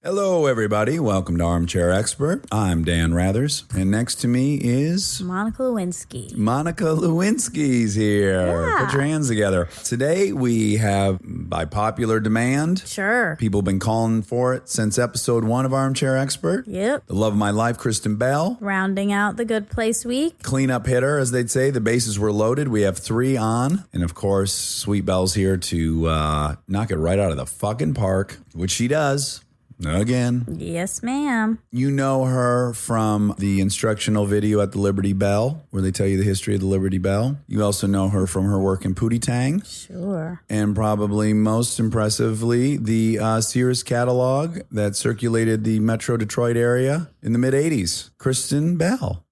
Hello, everybody. Welcome to Armchair Expert. I'm Dan Rathers, and next to me is... Monica Lewinsky. Monica Lewinsky's here. Yeah. Put your hands together. Today, we have, by popular demand... Sure. People have been calling for it since episode 1 of Armchair Expert. Yep. The love of my life, Kristen Bell. Rounding out the Good Place week. Cleanup hitter, as they'd say. The bases were loaded. We have 3 on. And, of course, Sweet Bell's here to knock it right out of the fucking park, which she does. Again. Yes, ma'am. You know her from the instructional video at the Liberty Bell, where they tell you the history of the Liberty Bell. You also know her from her work in Pootie Tang. Sure. And probably most impressively, the Sears catalog that circulated the Metro Detroit area in the mid-'80s. Kristen Bell.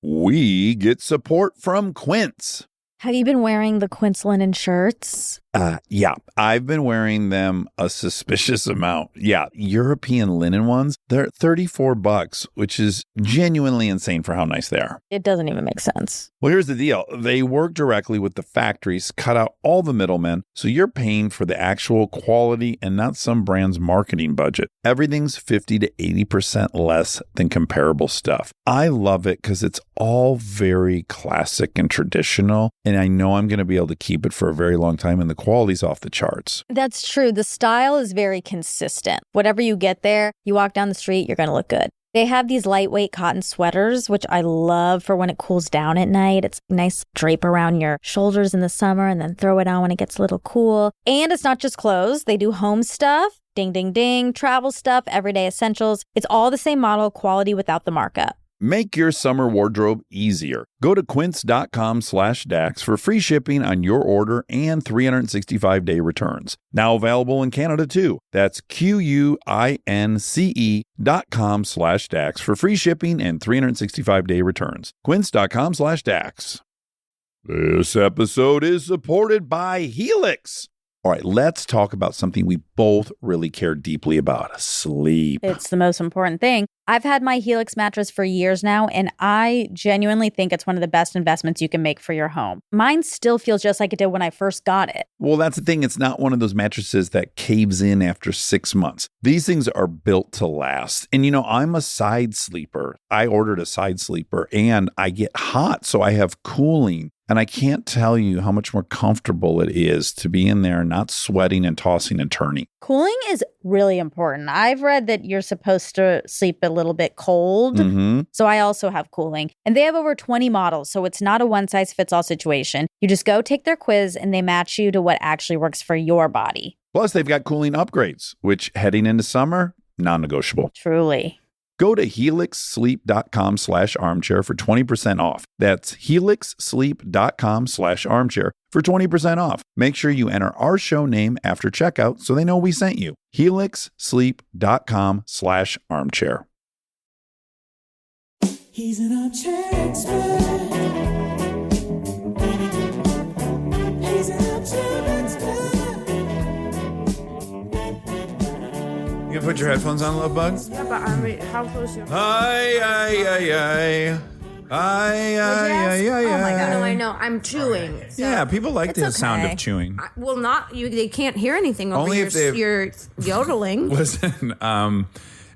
We get support from Quince. Have you been wearing the Quince linen shirts? Yeah, I've been wearing them a suspicious amount. Yeah, European linen ones, they're $34, which is genuinely insane for how nice they are. It doesn't even make sense. Well, here's the deal. They work directly with the factories, cut out all the middlemen, so you're paying for the actual quality and not some brand's marketing budget. Everything's 50 to 80% less than comparable stuff. I love it because it's all very classic and traditional, and I know I'm going to be able to keep it for a very long time, and the quality's off the charts. That's true. The style is very consistent. Whatever you get there, you walk down the street, you're going to look good. They have these lightweight cotton sweaters, which I love for when it cools down at night. It's nice drape around your shoulders in the summer and then throw it on when it gets a little cool. And it's not just clothes. They do home stuff, ding, ding, ding, travel stuff, everyday essentials. It's all the same model, quality without the markup. Make your summer wardrobe easier. Go to quince.com/Dax for free shipping on your order and 365-day returns. Now available in Canada too. That's QUINCE.com/Dax for free shipping and 365-day returns. Quince.com/Dax. This episode is supported by Helix. All right, let's talk about something we both really care deeply about: sleep. It's the most important thing. I've had my Helix mattress for years now, and I genuinely think it's one of the best investments you can make for your home. Mine still feels just like it did when I first got it. Well, that's the thing. It's not one of those mattresses that caves in after 6 months. These things are built to last. And, you know, I'm a side sleeper. I ordered a side sleeper, and I get hot, so I have cooling. And I can't tell you how much more comfortable it is to be in there, not sweating and tossing and turning. Cooling is really important. I've read that you're supposed to sleep a little bit cold. So I also have cooling. And they have over 20 models, so it's not a one-size-fits-all situation. You just go take their quiz, and they match you to what actually works for your body. Plus, they've got cooling upgrades, which heading into summer, non-negotiable. Truly. Go to helixsleep.com/armchair for 20% off. That's helixsleep.com/armchair for 20% off. Make sure you enter our show name after checkout so they know we sent you. helixsleep.com/armchair. He's an armchair expert. He's an armchair expert. You gonna put your headphones on, love bug? Yeah, but I mean, how close you? Aye. Oh my god! No, I know. I'm chewing. So Yeah, people like the It's sound okay. of chewing. well, not you. They can't hear anything over Only if they've- your yodeling. Listen,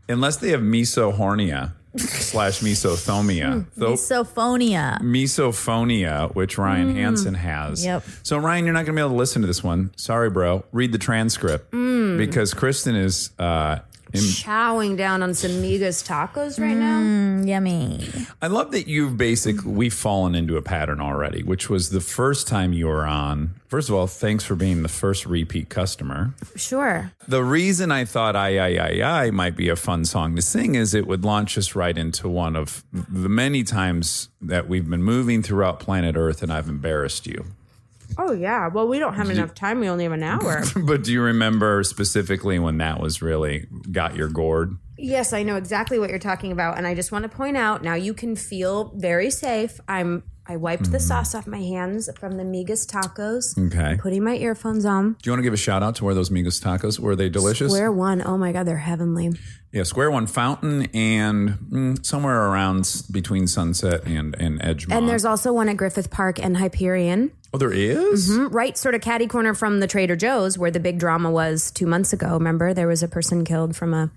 unless they have misophonia / misothomia. Misophonia. Misophonia, which Ryan Hansen has. Yep. So, Ryan, you're not going to be able to listen to this one. Sorry, bro. Read the transcript because Kristen is Chowing down on some Migas tacos right now. Yummy. I love that we've fallen into a pattern already, which was the first time you were on. First of all, thanks for being the first repeat customer. Sure. The reason I thought I might be a fun song to sing is it would launch us right into one of the many times that we've been moving throughout planet Earth and I've embarrassed you. Oh yeah. Well, we don't have enough time. We only have an hour. But do you remember specifically when that was really got your gourd? Yes, I know exactly what you're talking about, and I just want to point out now you can feel very safe. I wiped the sauce off my hands from the Migas tacos. Okay. I'm putting my earphones on. Do you want to give a shout out to where those Migas tacos, were they delicious? Square One. Oh my God, they're heavenly. Yeah, Square One Fountain and somewhere around between Sunset and Edgemont. And there's also one at Griffith Park and Hyperion. Oh, there is? Right, sort of catty corner from the Trader Joe's where the big drama was 2 months ago. Remember, there was a person killed there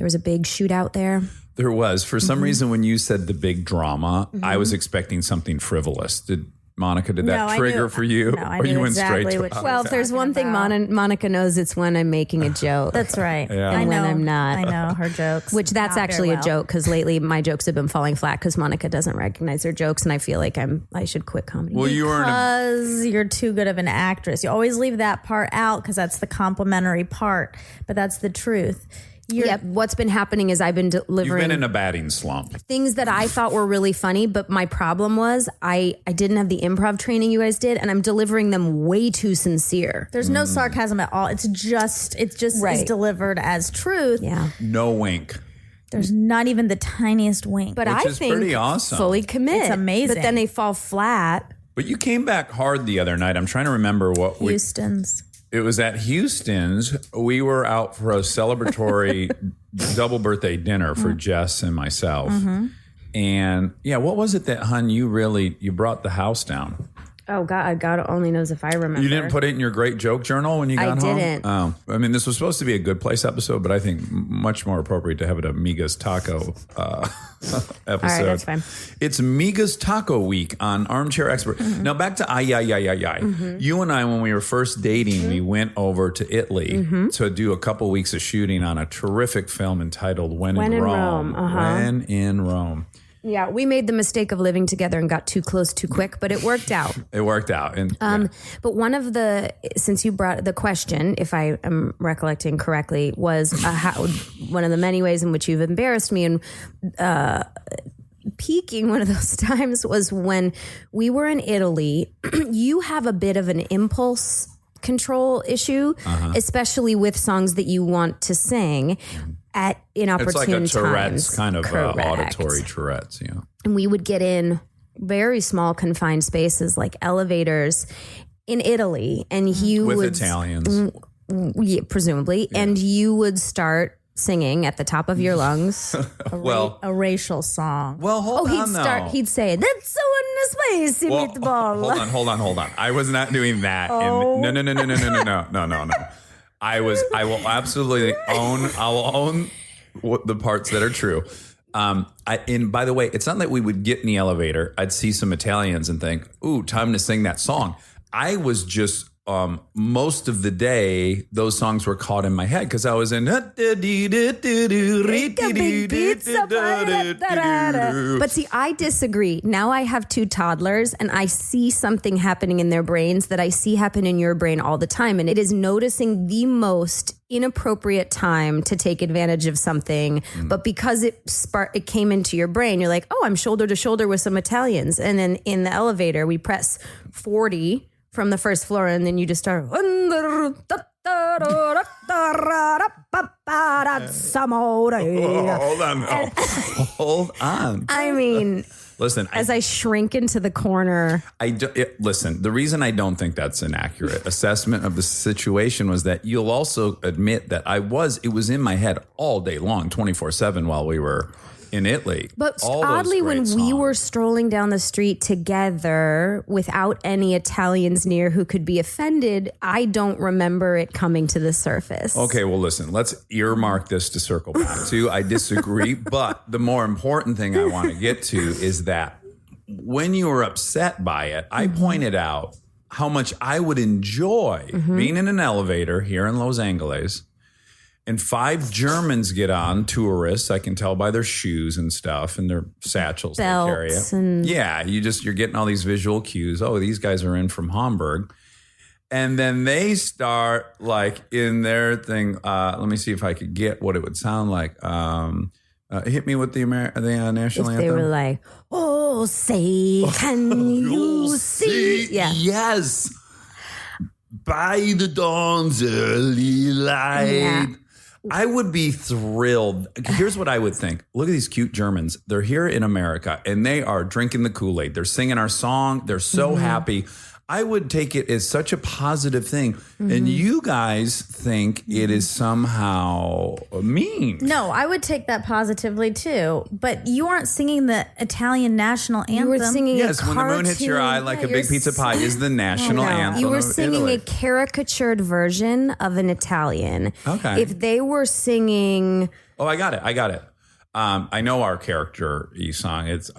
was a big shootout there. There was. For some reason, when you said the big drama, I was expecting something frivolous. Monica, did that trigger for you? No, I or knew you went exactly straight to what she Well, if there's one thing Monica knows, it's when I'm making a joke. That's right. Yeah. I And know. when I'm not. I know her jokes. Which that's Not actually very a joke because lately my jokes have been falling flat because Monica doesn't recognize her jokes and I feel like I should quit comedy. Well, you were in a, Because you're too good of an actress. You always leave that part out because that's the complimentary part, but that's the truth. What's been happening is I've been you've delivering been in a batting slump. things that I thought were really funny, but my problem was I didn't have the improv training you guys did, and I'm delivering them way too sincere. There's no sarcasm at all. It's just Right. is delivered as truth. Yeah. No wink. There's not even the tiniest wink. But Which I is think pretty awesome. fully commit. It's amazing. But then they fall flat. But you came back hard the other night. I'm trying to remember what we... Houston's. It was at Houston's. We were out for a celebratory double birthday dinner for Jess and myself. And yeah, what was it that, hun, you brought the house down? Oh God only knows if I remember. You didn't put it in your great joke journal when you got home? didn't. Oh, I mean, this was supposed to be a good place episode, but I think much more appropriate to have it a Miga's Taco episode. All right, that's fine. It's Miga's Taco Week on Armchair Expert. Now back to You and I, when we were first dating, we went over to Italy to do a couple weeks of shooting on a terrific film entitled When in Rome. When in Rome. Yeah, we made the mistake of living together and got too close too quick, but it worked out. It worked out. And But one of since you brought the question, if I am recollecting correctly, was one of the many ways in which you've embarrassed me. And peaking one of those times was when we were in Italy. You have a bit of an impulse control issue, especially with songs that you want to sing at inopportune it's like a Tourette's times. kind of Correct. auditory Tourette's, yeah. And we would get in very small confined spaces like elevators in Italy, and you With would Italians. presumably, and you would start singing at the top of your lungs. Well, A racial song. well, hold on though. He'd say, "That's so spicy Well, meatball." hold on. I was not doing that. No. I will absolutely I'll own what the parts that are true. And by the way, it's not that we would get in the elevator. I'd see some Italians and think, "Ooh, time to sing that song." I was just most of the day, those songs were caught in my head because I was in. But see, I disagree. Now I have two toddlers and I see something happening in their brains that I see happen in your brain all the time. And it is noticing the most inappropriate time to take advantage of something. But because it came into your brain, you're like, oh, I'm shoulder to shoulder with some Italians. And then in the elevator, we press 40 from the first floor, and then you just start. Hold on. I mean, Listen, as I shrink into the corner. Listen, the reason I don't think that's an accurate assessment of the situation was that you'll also admit that it was in my head all day long, 24/7 while we were in Italy. But All those oddly, great when we songs. were strolling down the street together without any Italians near who could be offended, I don't remember it coming to the surface. Okay, well, listen, let's earmark this to circle back to. I disagree, but the more important thing I want to get to is that when you were upset by it, I pointed out how much I would enjoy being in an elevator here in Los Angeles. And 5 Germans get on, tourists. I can tell by their shoes and stuff and their satchels they carry. Belts and- Yeah, you're getting all these visual cues. Oh, these guys are in from Hamburg. And then they start like in their thing. Let me see if I could get what it would sound like. Hit me with the national If anthem. they were like, oh, say, can you see? Yeah. Yes. By the dawn's early light. Yeah. I would be thrilled. Here's what I would think. Look at these cute Germans. They're here in America and they are drinking the Kool-Aid. They're singing our song. They're so happy. I would take it as such a positive thing. And you guys think it is somehow mean. No, I would take that positively too. But you aren't singing the Italian national anthem. You were singing Yes, when the moon hits your eye like a big pizza pie is the national anthem. You were of singing Italy. a caricatured version of an Italian. Okay. If they were singing... Oh, I got it. I know our character-y song. It's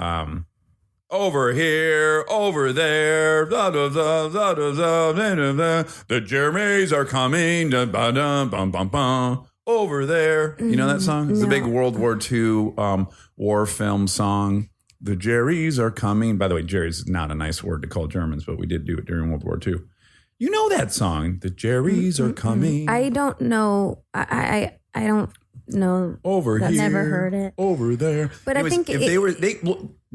over here, over there, da, da, da, da, da, da, da, da, da. The Jeremys are coming, da, ba, da, bum, bum, bum. Over there. You know that song? It's a big World War II war film song. The Jerrys are coming. By the way, Jerry's not a nice word to call Germans, but we did do it during World War II. You know that song, The Jerrys are coming. I don't know. I don't know. Over I've here. never heard it. Over there. But I think if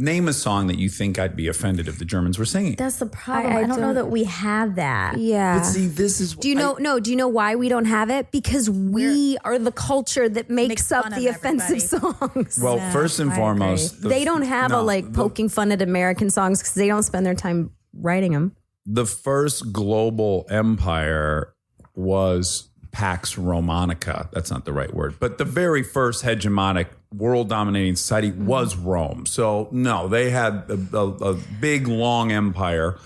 name a song that you think I'd be offended if the Germans were singing. That's the problem. I I don't know don't- that we have that. Yeah. But see, this is. Do you know? Do you know why we don't have it? Because we are the culture that makes up fun the of offensive songs. Well, first and I foremost, They don't have poking fun at American songs because they don't spend their time writing them. The first global empire was Pax Romanica. That's not the right word, but the very first hegemonic world dominating society was Rome. So no, they had a big, long empire.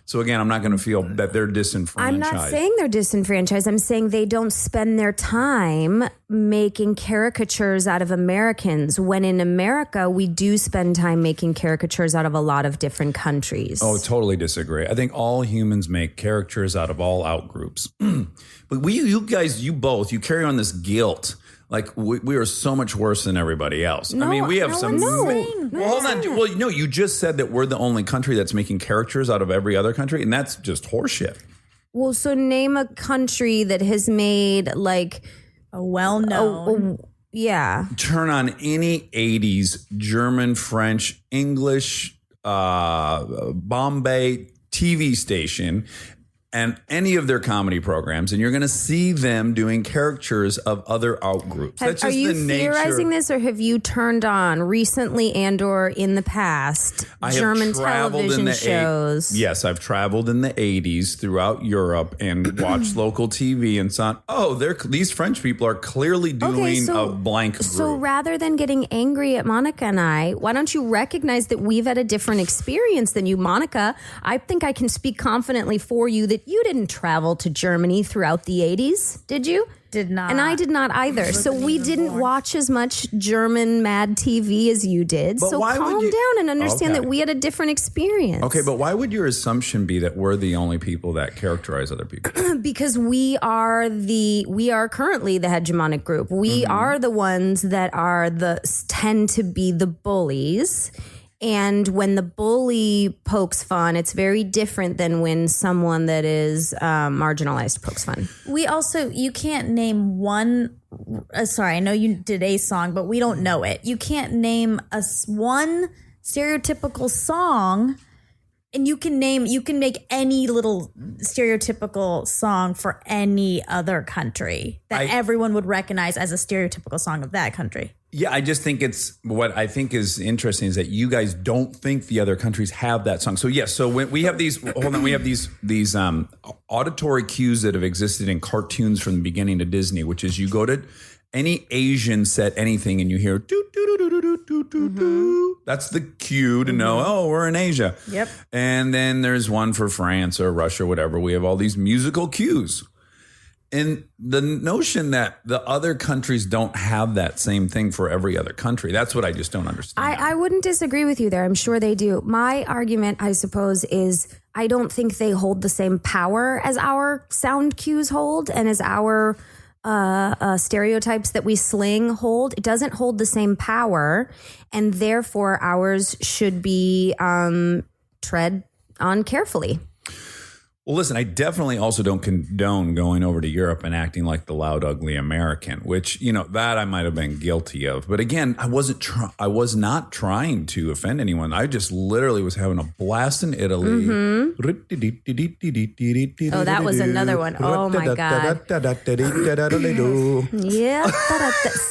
So again, I'm not going to feel that they're disenfranchised. I'm not saying they're disenfranchised. I'm saying they don't spend their time making caricatures out of Americans, when in America, we do spend time making caricatures out of a lot of different countries. Oh, totally disagree. I think all humans make caricatures out of all outgroups. But you guys, you carry on this guilt. Like we are so much worse than everybody else. I mean, we have some. Well, hold on. Well, no, you just said that we're the only country that's making caricatures out of every other country, and that's just horseshit. Well, so name a country that has made like A well-known. yeah. Turn on any 80s German, French, English, Bombay TV station and any of their comedy programs, and you're going to see them doing caricatures of other outgroups. That's Are just you the nature. theorizing this, or have you turned on recently and or in the past I have German traveled in television the shows? Yes, I've traveled in the 80s throughout Europe and watched local TV and saw, these French people are clearly doing a blank group. So rather than getting angry at Monica and I, why don't you recognize that we've had a different experience than you, Monica? I think I can speak confidently for you that you didn't travel to Germany throughout the 80s, did you? Did not. And I did not either. So we didn't watch as much German Mad TV as you did. But so why would calm you- down and understand Okay. that we had a different experience. Okay, but why would your assumption be that we're the only people that characterize other people? Because we are currently the hegemonic group. We are the ones that tend to be the bullies. And when the bully pokes fun, it's very different than when someone that is marginalized pokes fun. We also, you can't name one. Sorry, I know you did a song, but we don't know it. You can't name one stereotypical song, and you can make any little stereotypical song for any other country that everyone would recognize as a stereotypical song of that country. Yeah, I just think what I think is interesting is that you guys don't think the other countries have that song. So yes, so when we have these, we have these auditory cues that have existed in cartoons from the beginning of Disney, which is you go to any Asian set anything and you hear doo doo doo doo doo doo doo doo. That's the cue to know, we're in Asia. Yep. And then there's one for France or Russia, whatever. We have all these musical cues. And the notion that the other countries don't have that same thing for every other country, that's what I just don't understand. I wouldn't disagree with you there. I'm sure they do. My argument, I suppose, is I don't think they hold the same power as our sound cues hold and as our stereotypes that we sling hold. It doesn't hold the same power, and therefore ours should be tread on carefully. Well, listen, I definitely also don't condone going over to Europe and acting like the loud, ugly American, which, that I might have been guilty of. But again, I was not trying to offend anyone. I just literally was having a blast in Italy. Mm-hmm. Oh, that was another one. Oh, my God. Yeah.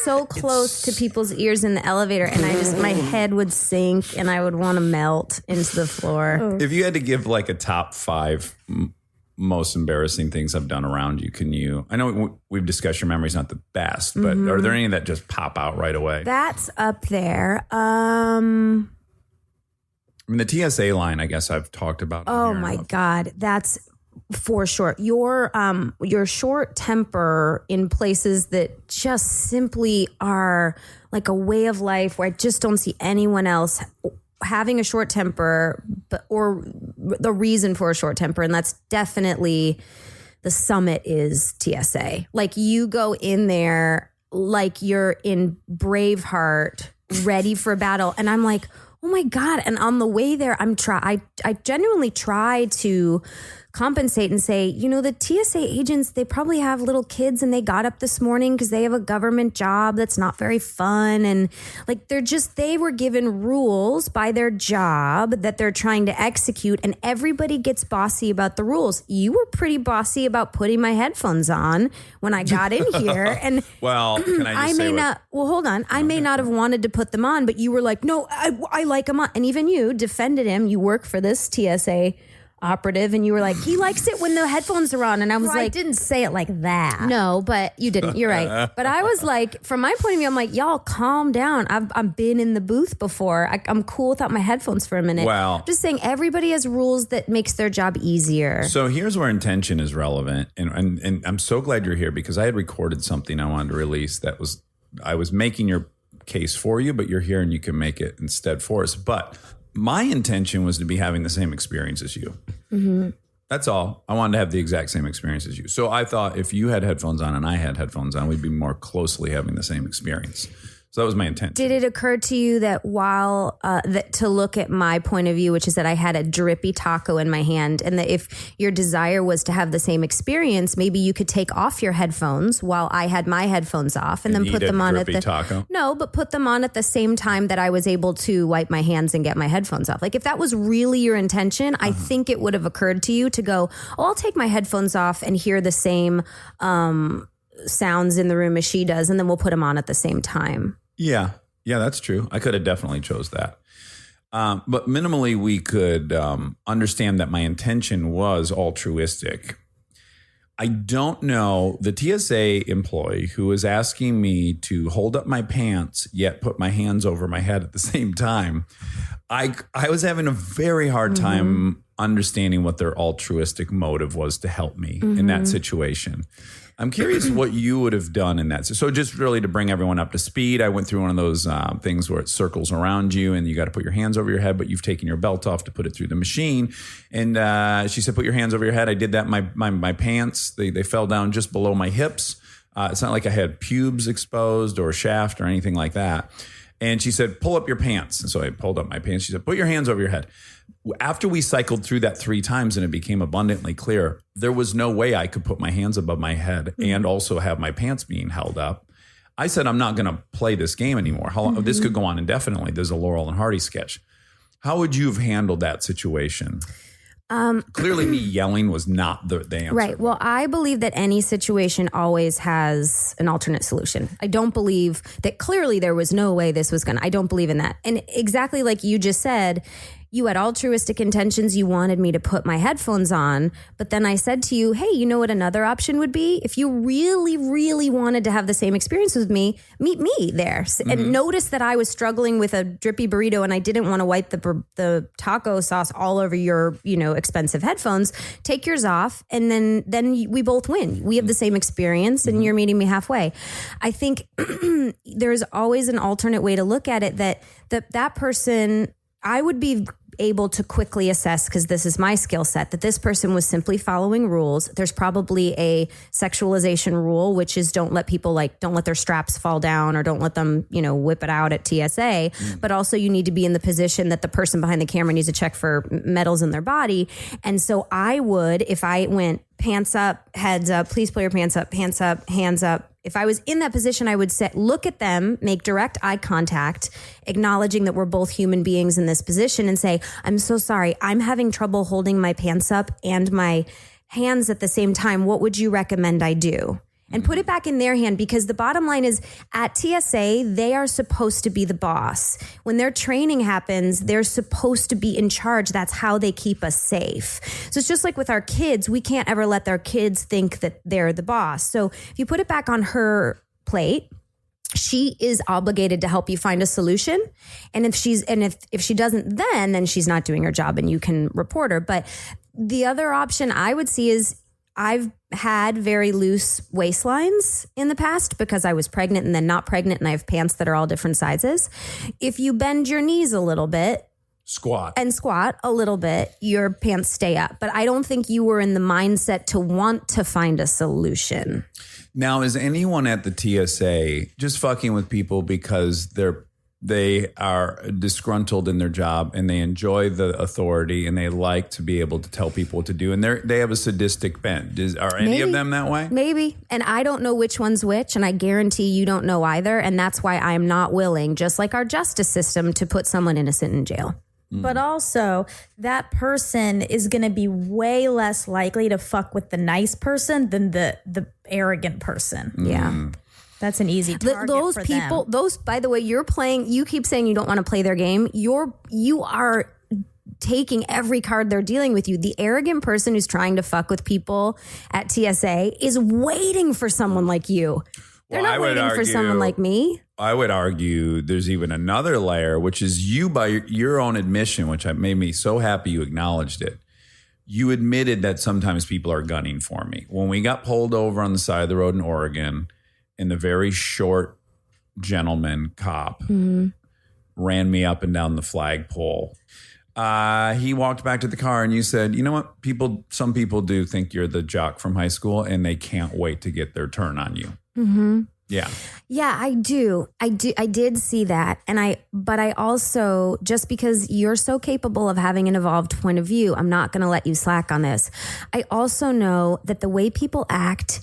So close to people's ears in the elevator. And my head would sink and I would want to melt into the floor. If you had to give like a top 5 most embarrassing things I've done around you, I know we've discussed your memory's not the best, but are there any that just pop out right away? That's up there. I mean, the TSA line, I guess I've talked about. Oh my God. That's for sure. Your short temper in places that just simply are like a way of life where I just don't see anyone else having a short temper, or the reason for a short temper. And that's definitely the summit is TSA. Like you go in there like you're in Braveheart, ready for battle. And I'm like, oh my God. And on the way there, I genuinely try to compensate and say, the TSA agents, they probably have little kids and they got up this morning because they have a government job that's not very fun. And like, they were given rules by their job that they're trying to execute, and everybody gets bossy about the rules. You were pretty bossy about putting my headphones on when I got in here. And well, can I just hold on. I may not have wanted to put them on, but you were like, no, I like them on. And even you defended him. You work for this TSA operative, and you were like, he likes it when the headphones are on. And I was like, I didn't say it like that. No, but you didn't. You're right. But I was like, from my point of view, I'm like, y'all calm down. I've been in the booth before. I'm cool without my headphones for a minute. Well, just saying, everybody has rules that makes their job easier. So here's where intention is relevant. And I'm so glad you're here, because I had recorded something I wanted to release I was making your case for you, but you're here and you can make it instead for us. But my intention was to be having the same experience as you. Mm-hmm. That's all. I wanted to have the exact same experience as you. So I thought if you had headphones on and I had headphones on, we'd be more closely having the same experience. So that was my intent. Did it occur to you that to look at my point of view, which is that I had a drippy taco in my hand, and that if your desire was to have the same experience, maybe you could take off your headphones while I had my headphones off, and then put them on at the taco? No, but put them on at the same time that I was able to wipe my hands and get my headphones off. Like if that was really your intention, I think it would have occurred to you to go, oh, I'll take my headphones off and hear the same sounds in the room as she does, and then we'll put them on at the same time. Yeah, that's true. I could have definitely chose that. But minimally, we could understand that my intention was altruistic. I don't know the TSA employee who was asking me to hold up my pants, yet put my hands over my head at the same time. I was having a very hard time understanding what their altruistic motive was to help me in that situation. I'm curious what you would have done in that. So just really to bring everyone up to speed, I went through one of those things where it circles around you and you got to put your hands over your head, but you've taken your belt off to put it through the machine. And she said, put your hands over your head. I did that. My pants, they fell down just below my hips. It's not like I had pubes exposed or shaft or anything like that. And she said, pull up your pants. And so I pulled up my pants. She said, put your hands over your head. After we cycled through that 3 times and it became abundantly clear, there was no way I could put my hands above my head and also have my pants being held up. I said, I'm not going to play this game anymore. How long, this could go on indefinitely. There's a Laurel and Hardy sketch. How would you have handled that situation? Clearly me yelling was not the answer. Right. Well, I believe that any situation always has an alternate solution. I don't believe that clearly there was no way this was I don't believe in that. And exactly like you just said, you had altruistic intentions. You wanted me to put my headphones on. But then I said to you, hey, you know what another option would be? If you really, really wanted to have the same experience with me, meet me there. And notice that I was struggling with a drippy burrito and I didn't want to wipe the taco sauce all over your, expensive headphones. Take yours off and then we both win. We have the same experience and you're meeting me halfway. I think there's always an alternate way to look at it that person I would be able to quickly assess, because this is my skill set, that this person was simply following rules. There's probably a sexualization rule, which is don't let their straps fall down, or don't let them, whip it out at TSA. But also you need to be in the position that the person behind the camera needs to check for metals in their body. And so I would, if I went pants up, heads up, please pull your pants up, hands up. If I was in that position, I would look at them, make direct eye contact, acknowledging that we're both human beings in this position, and say, I'm so sorry, I'm having trouble holding my pants up and my hands at the same time. What would you recommend I do? And put it back in their hand, because the bottom line is at TSA, they are supposed to be the boss. When their training happens, they're supposed to be in charge. That's how they keep us safe. So it's just like with our kids. We can't ever let their kids think that they're the boss. So if you put it back on her plate, she is obligated to help you find a solution. And if she doesn't, then she's not doing her job, and you can report her. But the other option I would see is, I've had very loose waistlines in the past because I was pregnant and then not pregnant, and I have pants that are all different sizes. If you bend your knees a little bit, squat a little bit, your pants stay up. But I don't think you were in the mindset to want to find a solution. Now, is anyone at the TSA just fucking with people because they are disgruntled in their job and they enjoy the authority and they like to be able to tell people what to do, and they have a sadistic bent? Are any of them that way? Maybe. And I don't know which one's which, and I guarantee you don't know either. And that's why I'm not willing, just like our justice system, to put someone innocent in jail. But also, that person is going to be way less likely to fuck with the nice person than the arrogant person. Yeah. That's an easy target those for people, them. those, by the way, you keep saying you don't want to play their game. You are taking every card they're dealing with you. The arrogant person who's trying to fuck with people at TSA is waiting for someone like you. They're not waiting for someone like me. I would argue there's even another layer, which is you, by your own admission, which made me so happy you acknowledged it. You admitted that sometimes people are gunning for me. When we got pulled over on the side of the road in Oregon, and the very short gentleman cop ran me up and down the flagpole. He walked back to the car, and you said, you know what? Some people do think you're the jock from high school, and they can't wait to get their turn on you. Mm-hmm. Yeah. Yeah, I do. I did see that. But I also, just because you're so capable of having an evolved point of view, I'm not going to let you slack on this. I also know that the way people act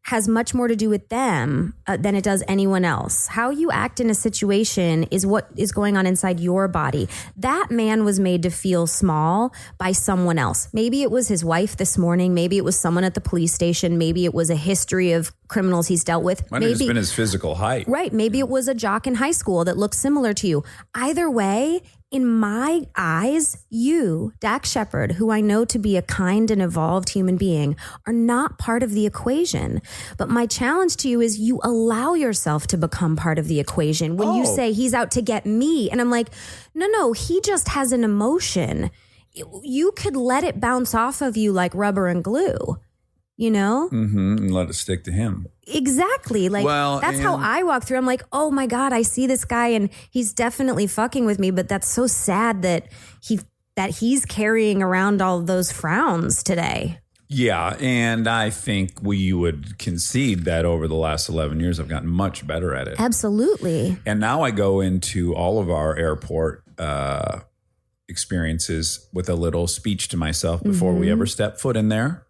has much more to do with them than it does anyone else. How you act in a situation is what is going on inside your body. That man was made to feel small by someone else. Maybe it was his wife this morning. Maybe it was someone at the police station. Maybe it was a history of criminals he's dealt with. Might have just been his physical height. Right. Maybe it was a jock in high school that looked similar to you. Either way, in my eyes, you, Dax Shepard, who I know to be a kind and evolved human being, are not part of the equation. But my challenge to you is you allow yourself to become part of the equation. When you say he's out to get me, and I'm like, no, he just has an emotion. You could let it bounce off of you like rubber and glue, And let it stick to him. Exactly. That's how I walk through. I'm like, oh my God, I see this guy and he's definitely fucking with me. But that's so sad that he's carrying around all of those frowns today. Yeah. And I think we would concede that over the last 11 years, I've gotten much better at it. Absolutely. And now I go into all of our airport experiences with a little speech to myself before we ever step foot in there.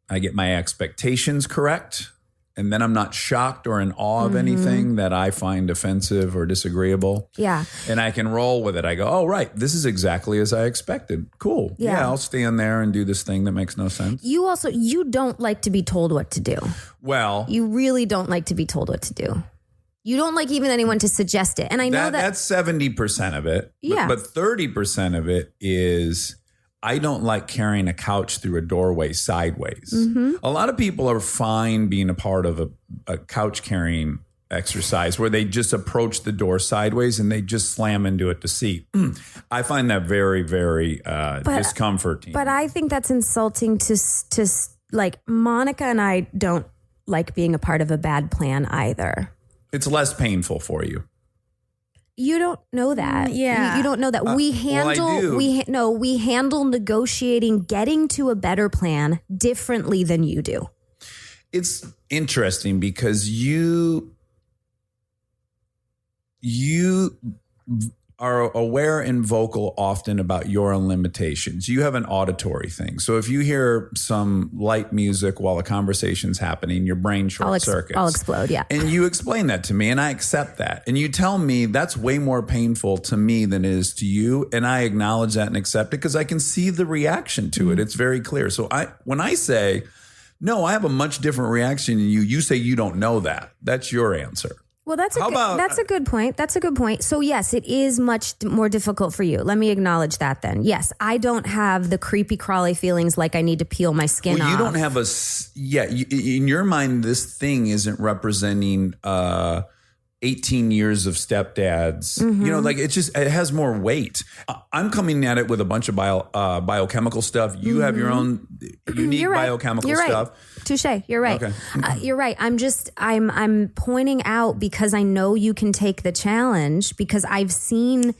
I get my expectations correct. And then I'm not shocked or in awe of anything that I find offensive or disagreeable. Yeah. And I can roll with it. I go, oh, right, this is exactly as I expected. Cool. Yeah, I'll stand there and do this thing that makes no sense. You don't like to be told what to do. Well. You really don't like to be told what to do. You don't like even anyone to suggest it. And I know that's 70% of it. Yeah. But 30% of it is I don't like carrying a couch through a doorway sideways. A lot of people are fine being a part of a couch carrying exercise where they just approach the door sideways and they just slam into it to seat. I find that very, very discomforting. But I think that's insulting to like Monica and I don't like being a part of a bad plan either. It's less painful for you. You don't know that. Yeah. You don't know that. We handle I do. we handle negotiating, getting to a better plan differently than you do. It's interesting because you are aware and vocal often about your own limitations. You have an auditory thing. So if you hear some light music while a conversation's happening, your brain short circuits. I'll explode, yeah. And you explain that to me, and I accept that. And you tell me that's way more painful to me than it is to you. And I acknowledge that and accept it because I can see the reaction to it. It's very clear. So when I say, no, I have a much different reaction than you, you say you don't know that. That's your answer. Well, that's a good point. That's a good point. So yes, it is much more difficult for you. Let me acknowledge that then. Yes, I don't have the creepy crawly feelings like I need to peel my skin off. You don't have in your mind, this thing isn't representing 18 years of stepdads. You know, like it has more weight. I'm coming at it with a bunch of biochemical stuff. You have your own unique biochemical stuff. Touche. You're right. Okay. You're right. I'm pointing out because I know you can take the challenge because I've seen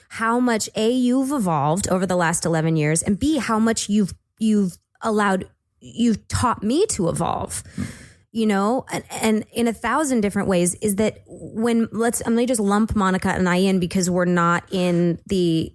how much A, you've evolved over the last 11 years, and B, how much you've taught me to evolve. You know, and in 1,000 different ways is that let me just lump Monica and I in because we're not in the.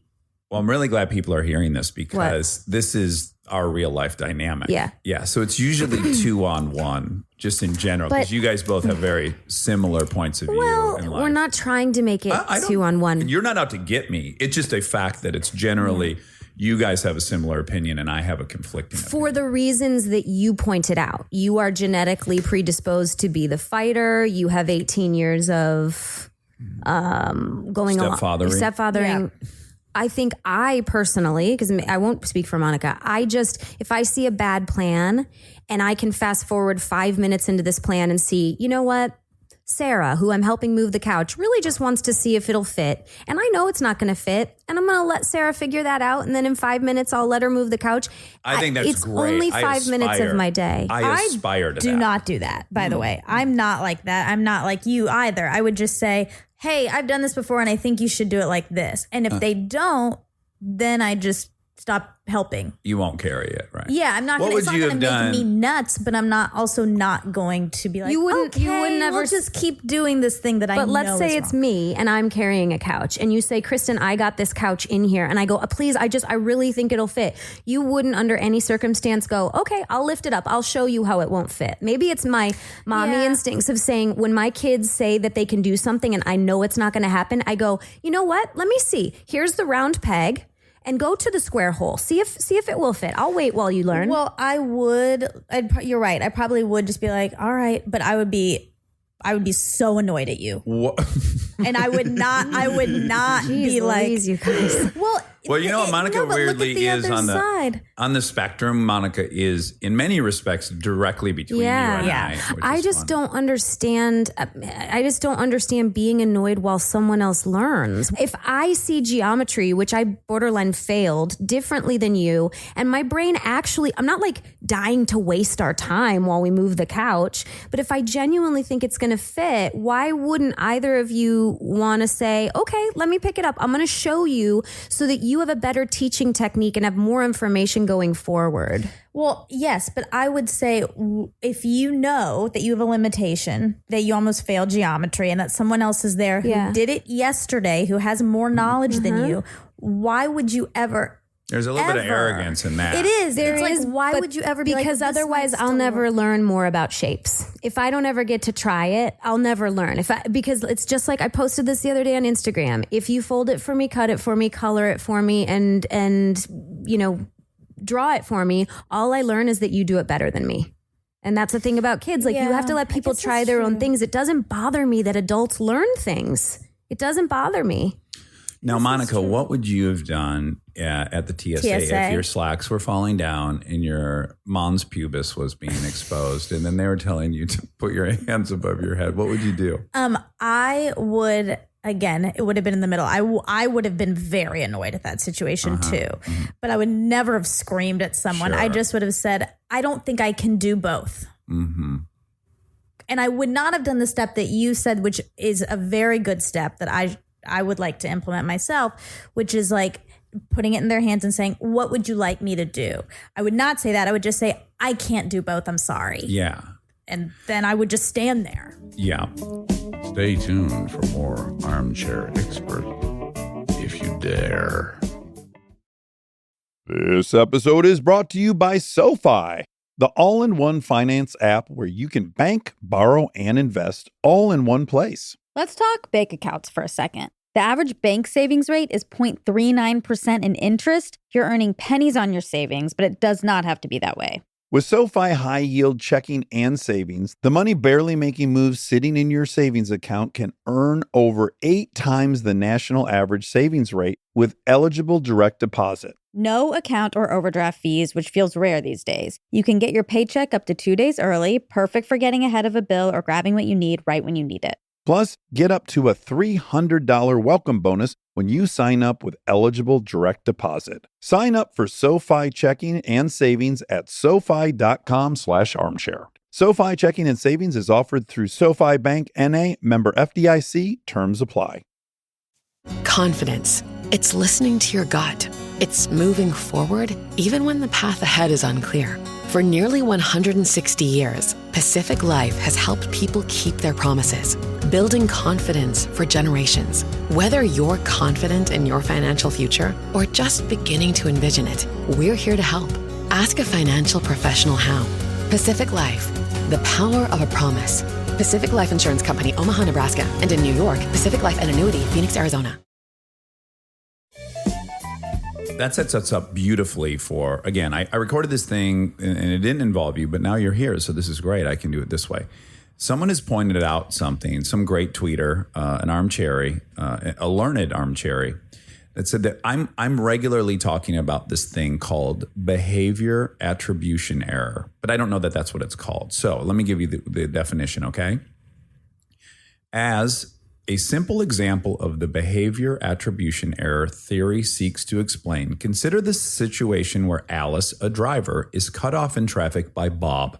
Well, I'm really glad people are hearing this because this is our real life dynamic. Yeah. Yeah. So it's usually 2-on-1 just in general because you guys both have very similar points of view in life. We're not trying to make it 2-on-1. You're not out to get me. It's just a fact that it's generally you guys have a similar opinion and I have a conflicting opinion. For the reasons that you pointed out. You are genetically predisposed to be the fighter. You have 18 years of stepfathering. Yeah. I think I personally, because I won't speak for Monica, if I see a bad plan and I can fast forward 5 minutes into this plan and see, you know what? Sarah, who I'm helping move the couch, really just wants to see if it'll fit. And I know it's not going to fit. And I'm going to let Sarah figure that out. And then in 5 minutes, I'll let her move the couch. I think that's it's great. Only 5 minutes of my day. I aspire to that. Do not do that, by the way. I'm not like that. I'm not like you either. I would just say, hey, I've done this before and I think you should do it like this. And if they don't, then I just stop helping. You won't carry it, right? Yeah, I'm not going to make me nuts, but I'm not going to be like, you wouldn't ever just keep doing this thing that I know. But let's say it's me and I'm carrying a couch and you say, Kristen, I got this couch in here. And I go, please, I really think it'll fit. You wouldn't under any circumstance go, okay, I'll lift it up. I'll show you how it won't fit. Maybe it's my mommy instincts of saying when my kids say that they can do something and I know it's not going to happen, I go, you know what? Let me see. Here's the round peg. And go to the square hole. See if it will fit. I'll wait while you learn. Well, you're right. I probably would just be like, all right, but I would be so annoyed at you. What? And I would not be like, you guys. Well, you know what Monica weirdly is on the spectrum. Monica is in many respects directly between you and I. I just don't understand. I just don't understand being annoyed while someone else learns. If I see geometry, which I borderline failed, differently than you, and my brain actually, I'm not like dying to waste our time while we move the couch, but if I genuinely think it's going to fit, why wouldn't either of you want to say, okay, let me pick it up. I'm going to show you so that you have a better teaching technique and have more information going forward. Well, yes, but I would say if you know that you have a limitation, that you almost failed geometry and that someone else is there who did it yesterday, who has more knowledge than you, why would you ever... There's a little bit of arrogance in that. It is. Why would you ever be because like, otherwise I'll never learn more about shapes. If I don't ever get to try it, I'll never learn. Because it's just like I posted this the other day on Instagram. If you fold it for me, cut it for me, color it for me, and draw it for me, all I learn is that you do it better than me. And that's the thing about kids. Like you have to let people try their own things. It doesn't bother me that adults learn things. It doesn't bother me. Now, Monica, what would you have done at the TSA if your slacks were falling down and your mons pubis was being exposed and then they were telling you to put your hands above your head? What would you do? I would, again, it would have been in the middle. I would have been very annoyed at that situation too. Mm-hmm. But I would never have screamed at someone. Sure. I just would have said, I don't think I can do both. Mm-hmm. And I would not have done the step that you said, which is a very good step that I I would like to implement myself, which is like putting it in their hands and saying, what would you like me to do? I would not say that. I would just say, I can't do both. I'm sorry. Yeah. And then I would just stand there. Yeah. Stay tuned for more Armchair Expert, if you dare. This episode is brought to you by SoFi, the all-in-one finance app where you can bank, borrow, and invest all in one place. Let's talk bank accounts for a second. The average bank savings rate is 0.39% in interest. You're earning pennies on your savings, but it does not have to be that way. With SoFi high-yield checking and savings, the money barely making moves sitting in your savings account can earn over 8 times the national average savings rate with eligible direct deposit. No account or overdraft fees, which feels rare these days. You can get your paycheck up to 2 days early, perfect for getting ahead of a bill or grabbing what you need right when you need it. Plus, get up to a $300 welcome bonus when you sign up with eligible direct deposit. Sign up for SoFi checking and savings at SoFi.com/armchair. SoFi checking and savings is offered through SoFi Bank N.A. member FDIC. Terms apply. Confidence. It's listening to your gut. It's moving forward even when the path ahead is unclear. For nearly 160 years, Pacific Life has helped people keep their promises, building confidence for generations. Whether you're confident in your financial future or just beginning to envision it, we're here to help. Ask a financial professional how. Pacific Life, the power of a promise. Pacific Life Insurance Company, Omaha, Nebraska, and in New York, Pacific Life and Annuity, Phoenix, Arizona. That sets us up beautifully for, again, I recorded this thing and it didn't involve you, but now you're here. So this is great. I can do it this way. Someone has pointed out something, some great tweeter, an armchair, a learned armchair, that said that I'm regularly talking about this thing called behavior attribution error, but I don't know that that's what it's called. So let me give you the definition, okay? As a simple example of the behavior attribution error theory seeks to explain, consider the situation where Alice, a driver, is cut off in traffic by Bob.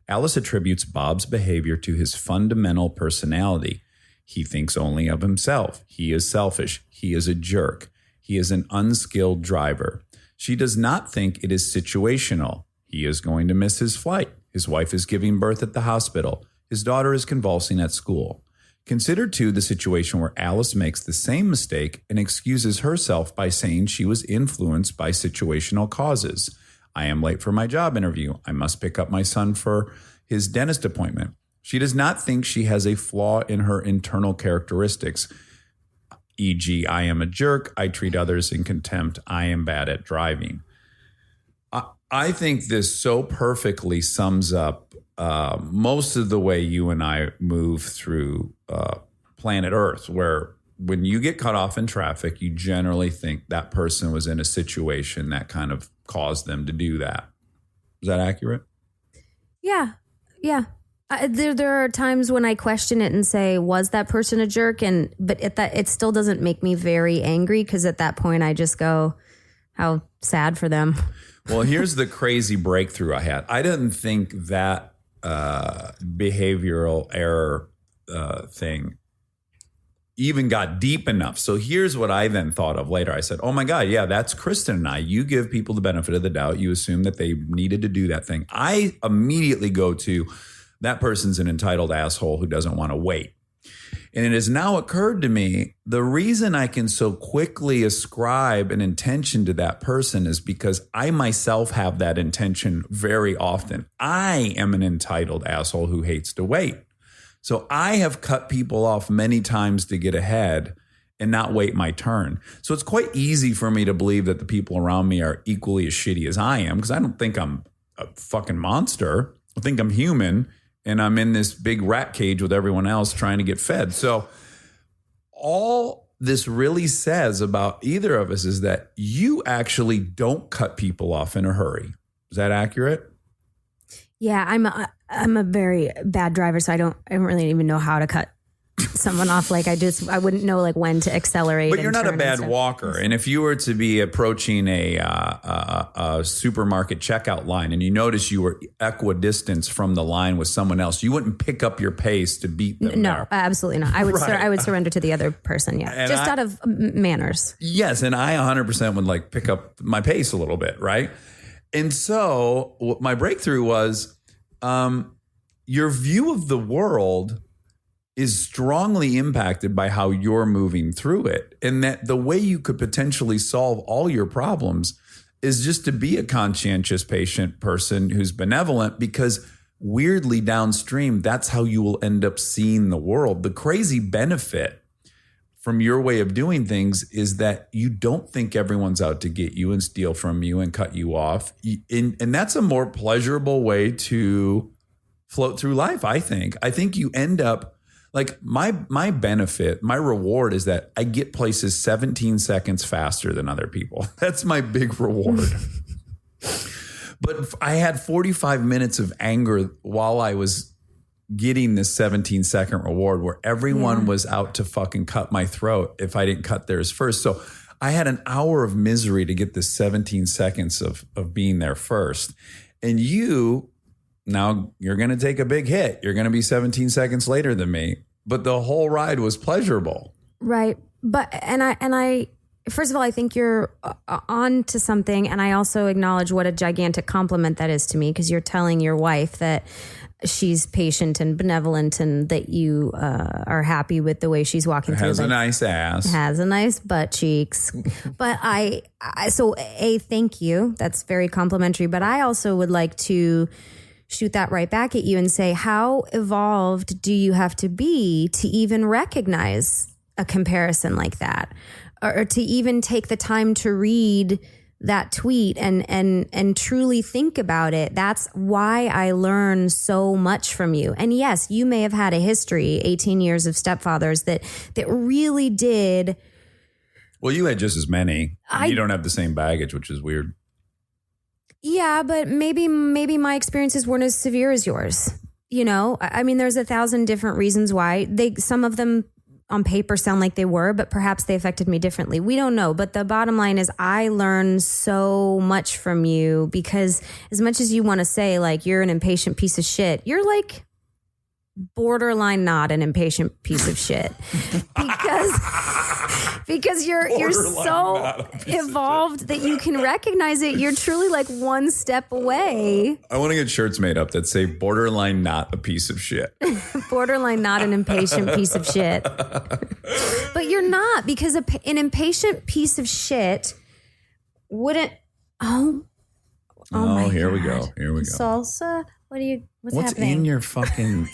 Alice attributes Bob's behavior to his fundamental personality. He thinks only of himself. He is selfish. He is a jerk. He is an unskilled driver. She does not think it is situational. He is going to miss his flight. His wife is giving birth at the hospital. His daughter is convulsing at school. Consider, too, the situation where Alice makes the same mistake and excuses herself by saying she was influenced by situational causes. I am late for my job interview. I must pick up my son for his dentist appointment. She does not think she has a flaw in her internal characteristics, e.g., I am a jerk, I treat others in contempt, I am bad at driving. I think this so perfectly sums up most of the way you and I move through planet Earth, where when you get cut off in traffic, you generally think that person was in a situation that kind of caused them to do that. Is that accurate? Yeah. There are times when I question it and say, was that person a jerk? But it still doesn't make me very angry, because at that point I just go, how sad for them. Well, here's the crazy breakthrough I had. I didn't think that behavioral error thing even got deep enough. So here's what I then thought of later. I said, oh my God, yeah, that's Kristen and I. You give people the benefit of the doubt. You assume that they needed to do that thing. I immediately go to, that person's an entitled asshole who doesn't want to wait. And it has now occurred to me, the reason I can so quickly ascribe an intention to that person is because I myself have that intention very often. I am an entitled asshole who hates to wait. So I have cut people off many times to get ahead and not wait my turn. So it's quite easy for me to believe that the people around me are equally as shitty as I am, because I don't think I'm a fucking monster. I think I'm human. And I'm in this big rat cage with everyone else trying to get fed. So all this really says about either of us is that you actually don't cut people off in a hurry. Is that accurate? Yeah, I'm a very bad driver, so I don't really even know how to cut someone off. Like I wouldn't know like when to accelerate. But you're and not a turn and bad stuff. walker. And if you were to be approaching a supermarket checkout line and you notice you were equidistant from the line with someone else, you wouldn't pick up your pace to beat them. No, there. absolutely not. I would Right. I would surrender to the other person. Yeah, And just out of manners. Yes, and I 100% would like pick up my pace a little bit, right? And so what my breakthrough was your view of the world is strongly impacted by how you're moving through it. And that the way you could potentially solve all your problems is just to be a conscientious patient person who's benevolent, because weirdly downstream, that's how you will end up seeing the world. The crazy benefit from your way of doing things is that you don't think everyone's out to get you and steal from you and cut you off. And that's a more pleasurable way to float through life, I think. I think you end up, like my benefit, my reward is that I get places 17 seconds faster than other people. That's my big reward. But I had 45 minutes of anger while I was getting this 17-second reward where everyone was out to fucking cut my throat if I didn't cut theirs first. So I had an hour of misery to get this 17 seconds of being there first. And now you're going to take a big hit. You're going to be 17 seconds later than me. But the whole ride was pleasurable. Right. But I first of all, I think you're on to something. And I also acknowledge what a gigantic compliment that is to me, because you're telling your wife that she's patient and benevolent and that you are happy with the way she's walking through. Has a nice ass. Has a nice butt cheeks. But so thank you. That's very complimentary. But I also would like to shoot that right back at you and say, how evolved do you have to be to even recognize a comparison like that? Or to even take the time to read that tweet and truly think about it. That's why I learn so much from you. And yes, you may have had a history, 18 years of stepfathers that really did. Well, you had just as many. You don't have the same baggage, which is weird. Yeah, but maybe my experiences weren't as severe as yours. You know, I mean, there's 1,000 different reasons why some of them on paper sound like they were, but perhaps they affected me differently. We don't know. But the bottom line is I learned so much from you, because as much as you want to say like you're an impatient piece of shit, you're like borderline not an impatient piece of shit because you're so evolved that you can recognize it. You're truly like one step away. I want to get shirts made up that say borderline not a piece of shit. Borderline not an impatient piece of shit. But you're not, because an impatient piece of shit wouldn't. Oh my here God. we go. Here we go. Salsa? What's What's happening? in your fucking?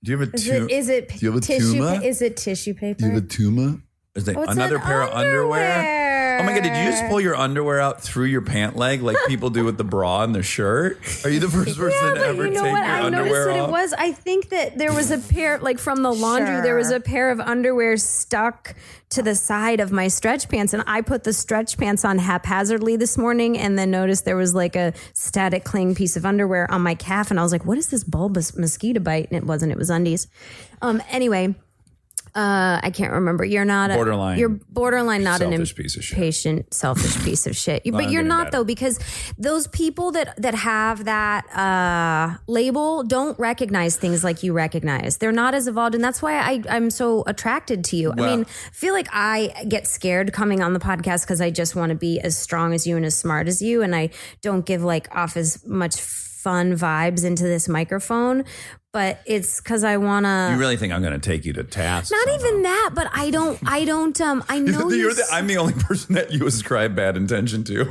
Do you have a Is tuma? it Do you have a tissue? tuma? Is it tissue paper? Do you have a tuma? Is that Oh, it's another an pair of underwear? Oh my God, did you just pull your underwear out through your pant leg like people do with the bra and the shirt? Are you the first person Yeah, to but ever you know take what? your I noticed underwear that off? it was. I think that there was a pair, like from the laundry, there was a pair of underwear stuck to the side of my stretch pants, and I put the stretch pants on haphazardly this morning, and then noticed there was like a static cling piece of underwear on my calf, and I was like, "What is this bulbous mosquito bite?" And it wasn't. It was undies. Anyway. I can't remember. You're not Borderline. You're borderline not an Selfish piece of shit. impatient, selfish piece of shit. But I'm you're getting not better. though, because those people that have that label don't recognize things like you recognize. They're not as evolved, and that's why I'm so attracted to you. I mean, I feel like I get scared coming on the podcast because I just want to be as strong as you and as smart as you, and I don't give like off as much fun vibes into this microphone. But it's because I want to. You really think I'm going to take you to task? Not somehow? even that, but I know I'm the only person that you ascribe bad intention to.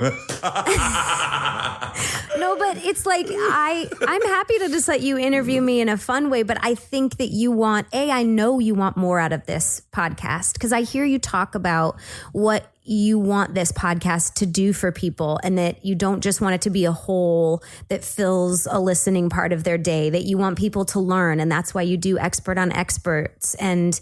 No, but it's like I'm happy to just let you interview me in a fun way, but I think that I know you want more out of this podcast, because I hear you talk about what you want this podcast to do for people, and that you don't just want it to be a hole that fills a listening part of their day, that you want people to learn. And that's why you do Expert on Experts. And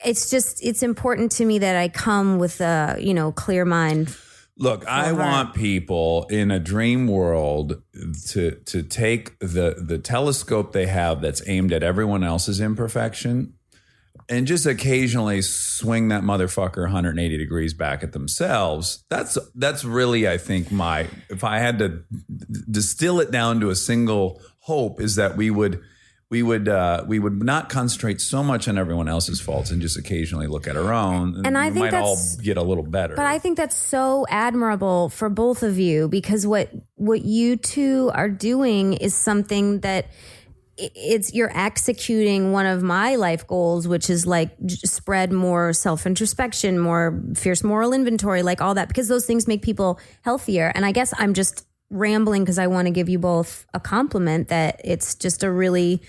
it's important to me that I come with a, clear mind. Look, I want people in a dream world to take the telescope they have that's aimed at everyone else's imperfection, and just occasionally swing that motherfucker 180 degrees back at themselves. That's really, I think, if I had to distill it down to a single hope, is that we would not concentrate so much on everyone else's faults and just occasionally look at our own. And I we think might all that's- get a little better. But I think that's so admirable for both of you, because what you two are doing is something that you're executing one of my life goals, which is like spread more self-introspection, more fierce moral inventory, like all that, because those things make people healthier. And I guess I'm just rambling because I want to give you both a compliment that it's just a really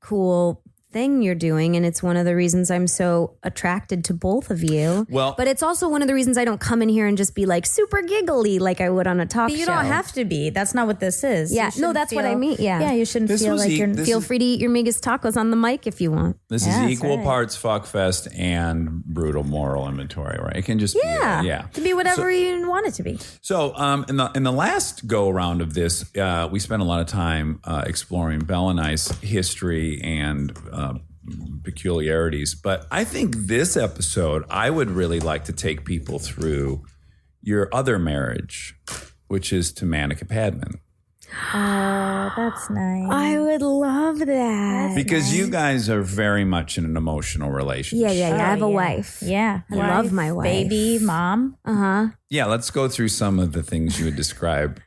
cool thing you're doing, and it's one of the reasons I'm so attracted to both of you. Well, but it's also one of the reasons I don't come in here and just be like super giggly like I would on a talk But show. you don't have to be. That's not what this is. Yeah, You shouldn't that's what I feel- mean. Yeah, you shouldn't This feel was like e- you're. this Feel is- free to eat your Migas tacos on the mic if you want. This Yeah, is that's equal right. parts fuckfest and brutal moral inventory, right? It can just Yeah, be, yeah. to be whatever you want it to be. So in the last go around of this, we spent a lot of time exploring Belle and I's history and peculiarities. But I think this episode, I would really like to take people through your other marriage, which is to Monica Padman. Oh, that's nice. I would love that. Because you guys are very much in an emotional relationship. Yeah. I have a yeah. wife. Yeah, I love my wife. baby, mom. Yeah, let's go through some of the things you would describe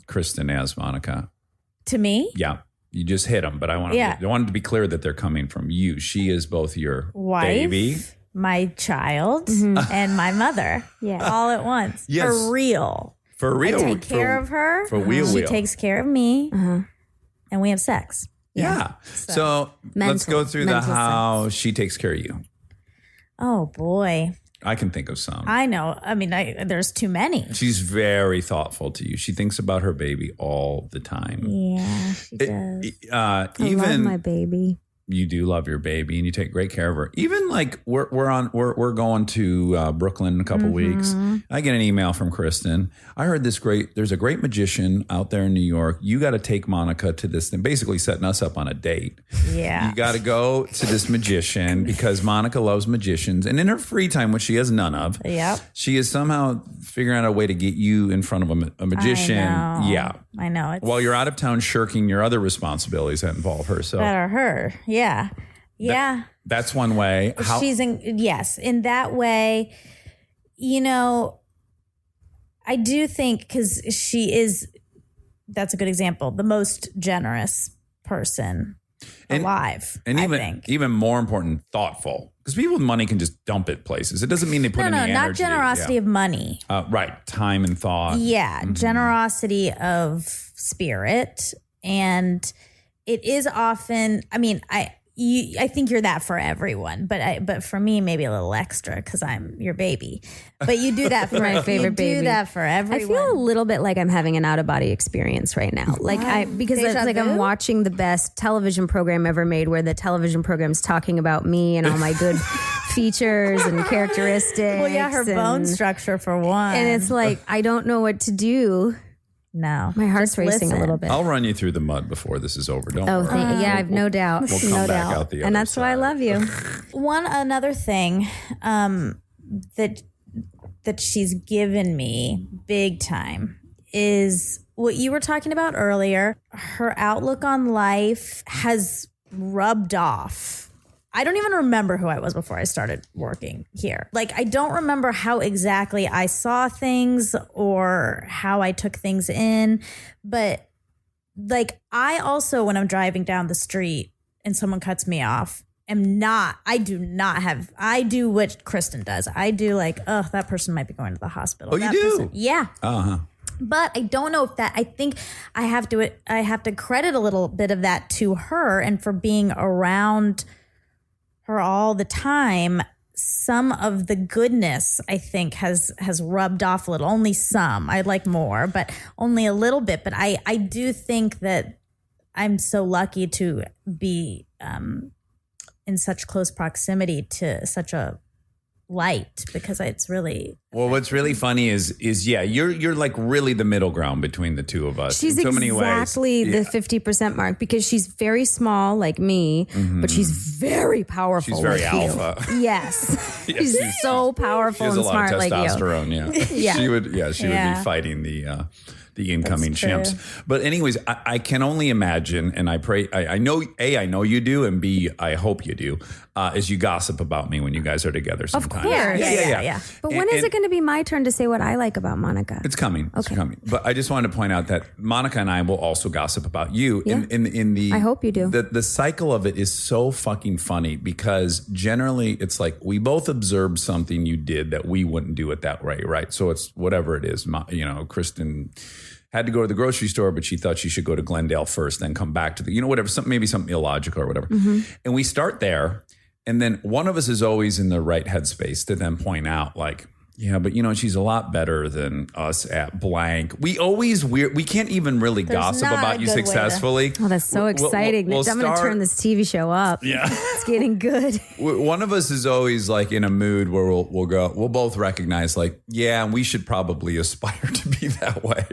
Kristen as, Monica. To me, Yeah, you just hit them, but I want Yeah. to be clear that they're coming from you. She is both your wife, baby. my child, and my mother. Yeah. all at once. Yes. For real. For real. I take care of her. for wheel She wheel. takes care of me, and we have sex. Yeah. So let's Mental- go through the mental how she takes care of you. Oh boy, I can think of some. I know. I mean, there's too many. She's very thoughtful to you. She thinks about her baby all the time. Yeah, she does. I love Even my baby. you do love your baby and you take great care of her. Even like we're going to Brooklyn in a couple weeks. I get an email from Kristen. I heard there's a great magician out there in New York. You got to take Monica to this thing, basically setting us up on a date. Yeah. You got to go to this magician because Monica loves magicians. And in her free time, which she has none of, Yep. she is somehow figuring out a way to get you in front of a magician. I know. Yeah. I know. It's While you're out of town shirking your other responsibilities that involve her. So better her. Yeah. Yeah. that's one way. How, She's in that way, I do think because that's a good example, the most generous person alive. and I even think. even more important, thoughtful. Because people with money can just dump it places. It doesn't mean they put any energy. not generosity of money. Right. Time and thought. Yeah, generosity of spirit, and it is often. I mean, I think you're that for everyone, but for me, maybe a little extra because I'm your baby. But you do that for My favorite you baby. Do that for everyone. I feel a little bit like I'm having an out of body experience right now. Because it's Deja like vu? I'm watching the best television program ever made, where the television program's talking about me and all my good features and characteristics. Well, yeah, her bone and- structure for one, And it's like I don't know what to do. no, My heart's just racing listen. a little bit. I'll run you through the mud before this is over. Don't Oh, worry. yeah, I've no doubt. We'll come no back doubt. out the other And that's why I side. love you. Another thing that she's given me big time is what you were talking about earlier. Her outlook on life has rubbed off. I don't even remember who I was before I started working here. Like, I don't remember how exactly I saw things or how I took things in. But like, I also, when I'm driving down the street and someone cuts me off, I do what Kristen does. I do like, oh, that person might be going to the hospital. Oh, you That do? person- yeah. Uh-huh. But I don't know if I think I have to credit a little bit of that to her, and for being around her all the time. Some of the goodness, I think, has rubbed off a little. Only some. I'd like more, but only a little bit. But I do think that I'm so lucky to be in such close proximity to such a light because it's really. Well, what's really funny is you're like really the middle ground between the two of us. She's in so many ways. exactly the 50% mark because she's very small like me, but she's very powerful. She's very like you. alpha. Yes. Yes, she's so She powerful has and a lot smart of like you. testosterone. Yeah. She would be fighting the incoming chimps. But anyways, I can only imagine, and I pray, I know, A, I know you do, and B, I hope you do, is you gossip about me when you guys are together sometimes. Of course. Yeah. But when is it going to be my turn to say what I like about Monica? It's coming. It's coming. But I just wanted to point out that Monica and I will also gossip about you. Yeah. In the I hope you do. The cycle of it is so fucking funny because generally it's like we both observed something you did that we wouldn't do it that way, right? So it's whatever it is. Kristen had to go to the grocery store, but she thought she should go to Glendale first, then come back to whatever, maybe something illogical or whatever. And we start there. And then one of us is always in the right headspace to then point out like, yeah, but she's a lot better than us at blank. We can't even really gossip not about a you good way to- successfully. Oh, that's so exciting. We'll I'm going to turn this TV show up. Yeah. It's getting good. One of us is always like in a mood where we'll both recognize like, yeah, we should probably aspire to be that way.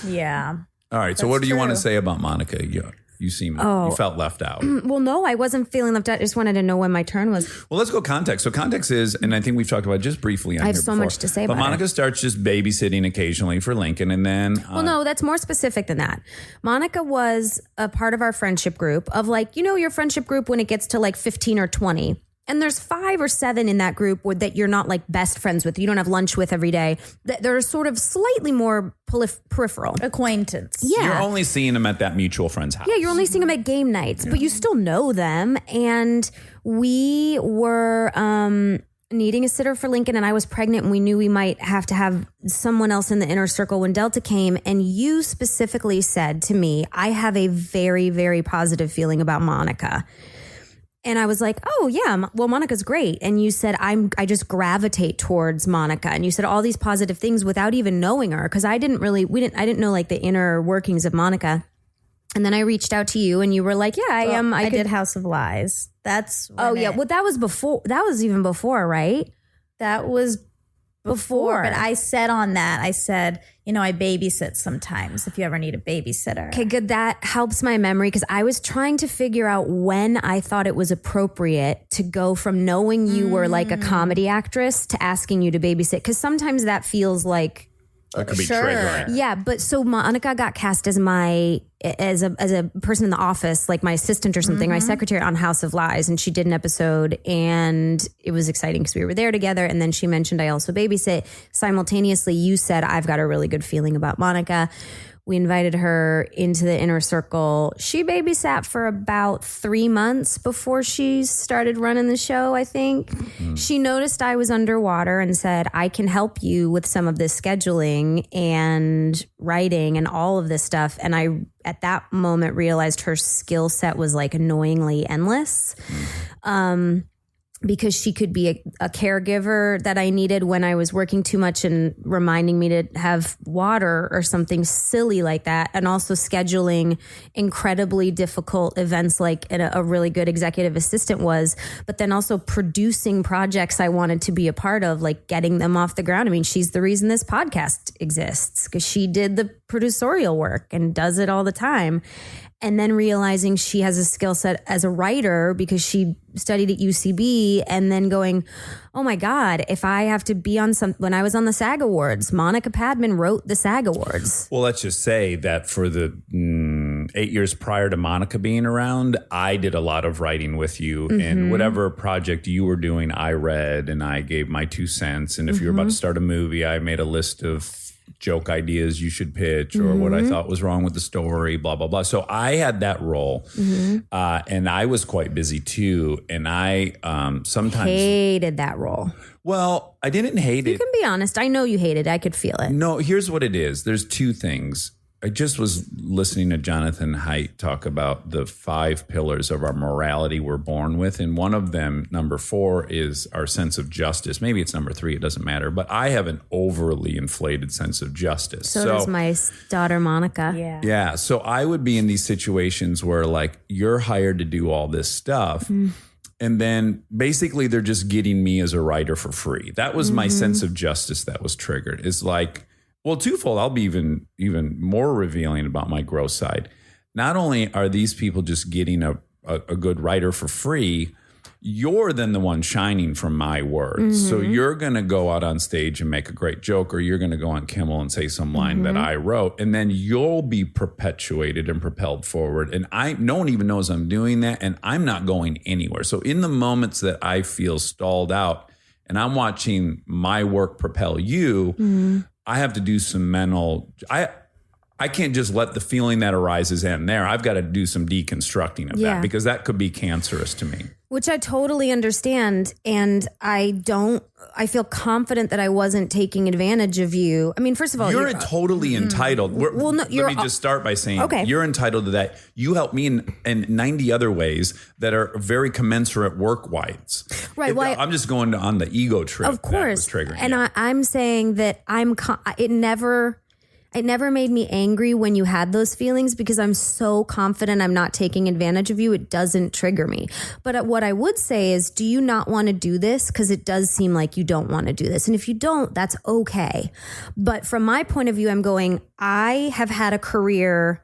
Yeah. All right. So what do you want to true. say about Monica? You felt left out. Well, no, I wasn't feeling left out. I just wanted to know when my turn was. Well, let's go context. So context is, and I think we've talked about it just briefly. I have so much to say but about Monica it. starts just babysitting occasionally for Lincoln, and then Well, no, that's more specific than that. Monica was a part of our friendship group of like, your friendship group when it gets to like 15 or 20. And there's 5 or 7 in that group that you're not like best friends with. You don't have lunch with every day. They're sort of slightly more peripheral. Acquaintance. Yeah. you're only seeing them at that mutual friend's house. Yeah, you're only seeing them at game nights, but you still know them. And we were needing a sitter for Lincoln, and I was pregnant, and we knew we might have to have someone else in the inner circle when Delta came. And you specifically said to me, I have a very, very positive feeling about Monica. And I was like, oh yeah, well, Monica's great. And you said, I just gravitate towards Monica. And you said all these positive things without even knowing her. Cause I didn't know like the inner workings of Monica. And then I reached out to you and you were like, yeah, I am. I did House of Lies. That's Oh yeah. Well, that was even before, right? That was before. But I said on that, I babysit sometimes if you ever need a babysitter. Okay, good. That helps my memory because I was trying to figure out when I thought it was appropriate to go from knowing you were like a comedy actress to asking you to babysit. Because sometimes that feels like That could be Sure. triggering. Yeah, but so Monica got cast as a person in the office, like my assistant or something, my secretary on House of Lies, and she did an episode, and it was exciting because we were there together. And then she mentioned I also babysit. Simultaneously, you said I've got a really good feeling about Monica. We invited her into the inner circle. She babysat for about 3 months before she started running the show, I think. She noticed I was underwater and said, I can help you with some of this scheduling and writing and all of this stuff. And I, at that moment, realized her skill set was like annoyingly endless. Because she could be a caregiver that I needed when I was working too much and reminding me to have water or something silly like that. And also scheduling incredibly difficult events like a really good executive assistant was, but then also producing projects I wanted to be a part of, like getting them off the ground. I mean, she's the reason this podcast exists because she did the producerial work and does it all the time. And then realizing she has a skill set as a writer because she studied at UCB, and then going, oh my God, if I have to be on when I was on the SAG Awards, Monica Padman wrote the SAG Awards. Well, let's just say that for the 8 years prior to Monica being around, I did a lot of writing with you, and whatever project you were doing, I read and I gave my 2 cents. And if you were about to start a movie, I made a list of joke ideas you should pitch or what I thought was wrong with the story, blah, blah, blah. So I had that role and I was quite busy too. And I sometimes hated that role. Well, I didn't hate You it. can be honest. I know you hated it. I could feel it. No, here's what it is. There's 2 things. I just was listening to Jonathan Haidt talk about the 5 pillars of our morality we're born with. And one of them, number 4, is our sense of justice. Maybe it's number 3. It doesn't matter. But I have an overly inflated sense of justice. So does my daughter, Monica. Yeah. Yeah. So I would be in these situations where like you're hired to do all this stuff. And then basically they're just getting me as a writer for free. That was my sense of justice that was triggered. It's like, well, twofold. I'll be even more revealing about my growth side. Not only are these people just getting a good writer for free, you're then the one shining from my words. So you're going to go out on stage and make a great joke, or you're going to go on Kimmel and say some line that I wrote, and then you'll be perpetuated and propelled forward. And no one even knows I'm doing that, and I'm not going anywhere. So in the moments that I feel stalled out and I'm watching my work propel you, I have to do some mental, I can't just let the feeling that arises end there. I've got to do some deconstructing of that, because that could be cancerous to me. Which I totally understand. And I feel confident that I wasn't taking advantage of you. I mean, first of all, you're totally entitled. Well, no, let me just start by saying, you're entitled to that. You helped me in 90 other ways that are very commensurate work-wise. Right. Well, I'm just going on the ego trip. Of course. That was triggering. And I'm saying that it never made me angry when you had those feelings, because I'm so confident I'm not taking advantage of you. It doesn't trigger me. But what I would say is, do you not want to do this? Because it does seem like you don't want to do this. And if you don't, that's okay. But from my point of view, I'm going, I have had a career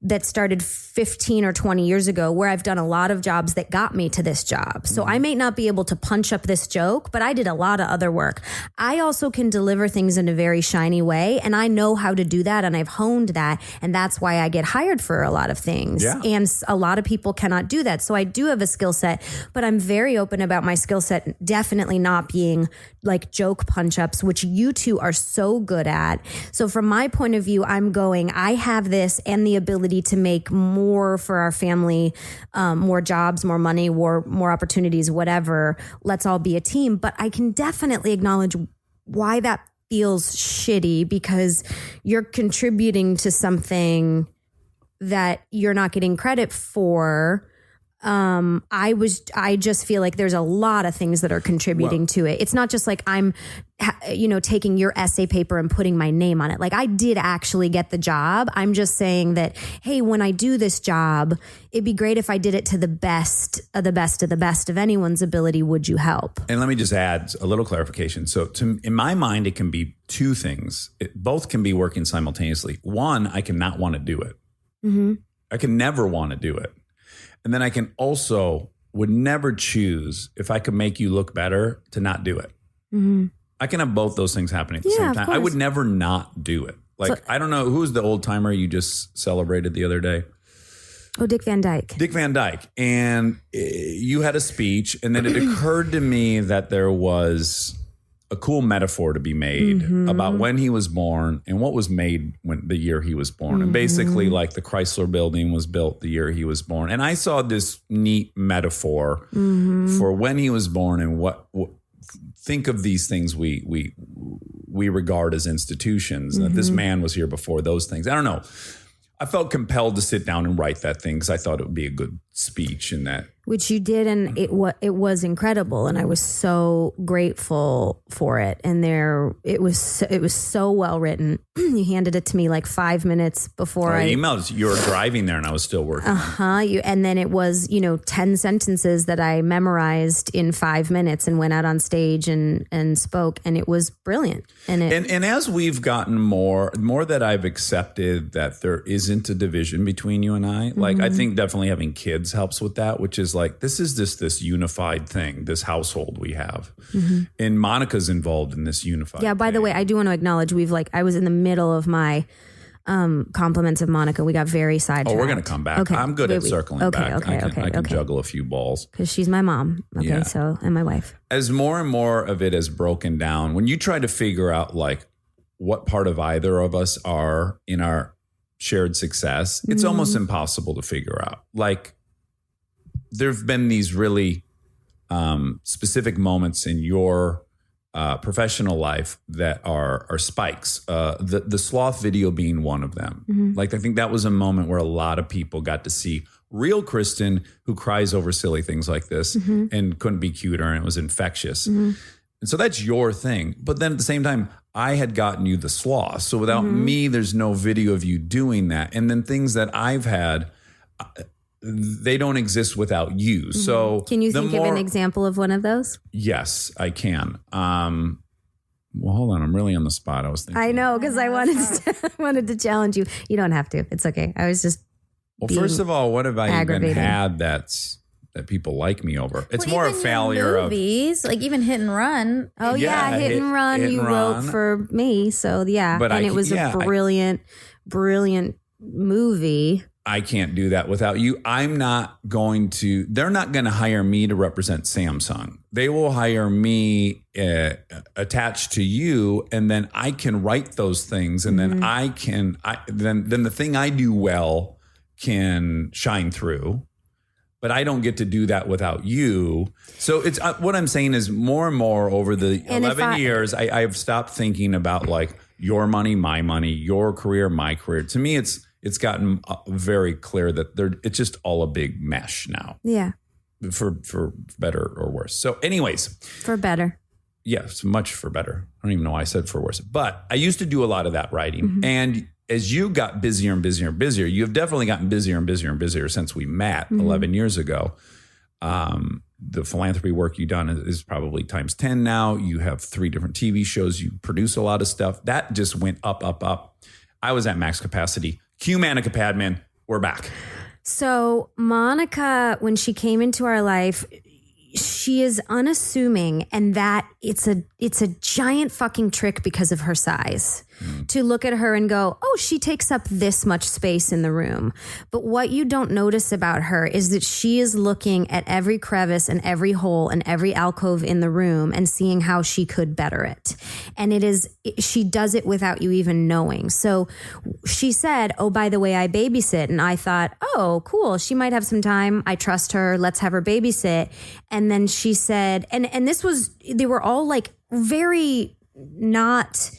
that started 15 or 20 years ago where I've done a lot of jobs that got me to this job. So I may not be able to punch up this joke, but I did a lot of other work. I also can deliver things in a very shiny way, and I know how to do that, and I've honed that, and that's why I get hired for a lot of things. Yeah. And a lot of people cannot do that. So I do have a skill set, but I'm very open about my skill set definitely not being like joke punch ups, which you two are so good at. So from my point of view, I'm going, I have this and the ability to make more for our family, more jobs, more money, more opportunities, whatever. Let's all be a team. But I can definitely acknowledge why that feels shitty, because you're contributing to something that you're not getting credit for. I just feel like there's a lot of things that are contributing to it. It's not just like I'm, taking your essay paper and putting my name on it. Like, I did actually get the job. I'm just saying that, hey, when I do this job, it'd be great if I did it to the best of the best of the best of anyone's ability. Would you help? And let me just add a little clarification. So in my mind, it can be two things. Both can be working simultaneously. One, I cannot want to do it. I can never want to do it. And then I can also would never choose, if I could make you look better, to not do it. I can have both those things happening at the same time. I would never not do it. Like, I don't know, who's the old timer you just celebrated the other day? Oh, Dick Van Dyke. Dick Van Dyke. And you had a speech, and then it occurred to me that there was a cool metaphor to be made about when he was born and what was made when the year he was born. And basically, like, the Chrysler building was built the year he was born. And I saw this neat metaphor for when he was born and what think of these things we regard as institutions. That this man was here before those things. I don't know. I felt compelled to sit down and write that thing because I thought it would be a good speech in that. Which you did, and it was incredible, and I was so grateful for it. And it was so well written. You handed it to me like 5 minutes before I emailed. You were driving there, and I was still working. And then it was 10 sentences that I memorized in 5 minutes and went out on stage and spoke, and it was brilliant. And as we've gotten more that I've accepted that there isn't a division between you and I. Like, I think definitely having kids helps with that, which is like, this is this unified thing, this household we have. And Monica's involved in this unified Yeah, by the way, I do want to acknowledge I was in the middle of my compliments of Monica. We got very sidetracked. Oh, we're going to come back. Okay. I'm good at circling back. I can juggle a few balls. Because she's my mom. Okay, yeah. So, and my wife. As more and more of it has broken down, when you try to figure out like what part of either of us are in our shared success, it's almost impossible to figure out. Like, there've been these really specific moments in your professional life that are spikes. The sloth video being one of them. Like, I think that was a moment where a lot of people got to see real Kristen who cries over silly things like this and couldn't be cuter, and it was infectious. And so that's your thing. But then at the same time, I had gotten you the sloth. So without me, there's no video of you doing that. And then things that I've had, they don't exist without you. So Can you think of an example of one of those? Yes, I can. Well, hold on. I'm really on the spot. I was thinking. I know, because I wanted to challenge you. You don't have to. It's okay. I was just. Well, first of all, what have I even aggravating. had that people like me over? It's more a failure of movies, like even Hit and Run. Oh yeah, Hit and Run. Hit You and wrote Run. for me, so yeah, But and it was a brilliant movie. I can't do that without you. They're not going to hire me to represent Samsung. They will hire me attached to you, and then I can write those things, and then then the thing I do well can shine through. But I don't get to do that without you. So it's what I'm saying is more and more over the 11 years, I've stopped thinking about like your money, my money, your career, my career. To me, it's gotten very clear that it's just all a big mesh now. Yeah. For better or worse. So anyways. For better. Yes, much for better. I don't even know why I said for worse. But I used to do a lot of that writing. And as you got busier and busier and busier, you've definitely gotten busier and busier and busier since we met 11 years ago. The philanthropy work you've done is probably times 10 now. You have 3 different TV shows. You produce a lot of stuff. That just went up, up, up. I was at max capacity. Cue Monica Padman. We're back. So Monica, when she came into our life, she is unassuming, and that it's a giant fucking trick because of her size. To look at her and go, oh, she takes up this much space in the room. But what you don't notice about her is that she is looking at every crevice and every hole and every alcove in the room and seeing how she could better it. And she does it without you even knowing. So she said, oh, by the way, I babysit. And I thought, oh, cool. She might have some time. I trust her. Let's have her babysit. And then she said, and they were all like very not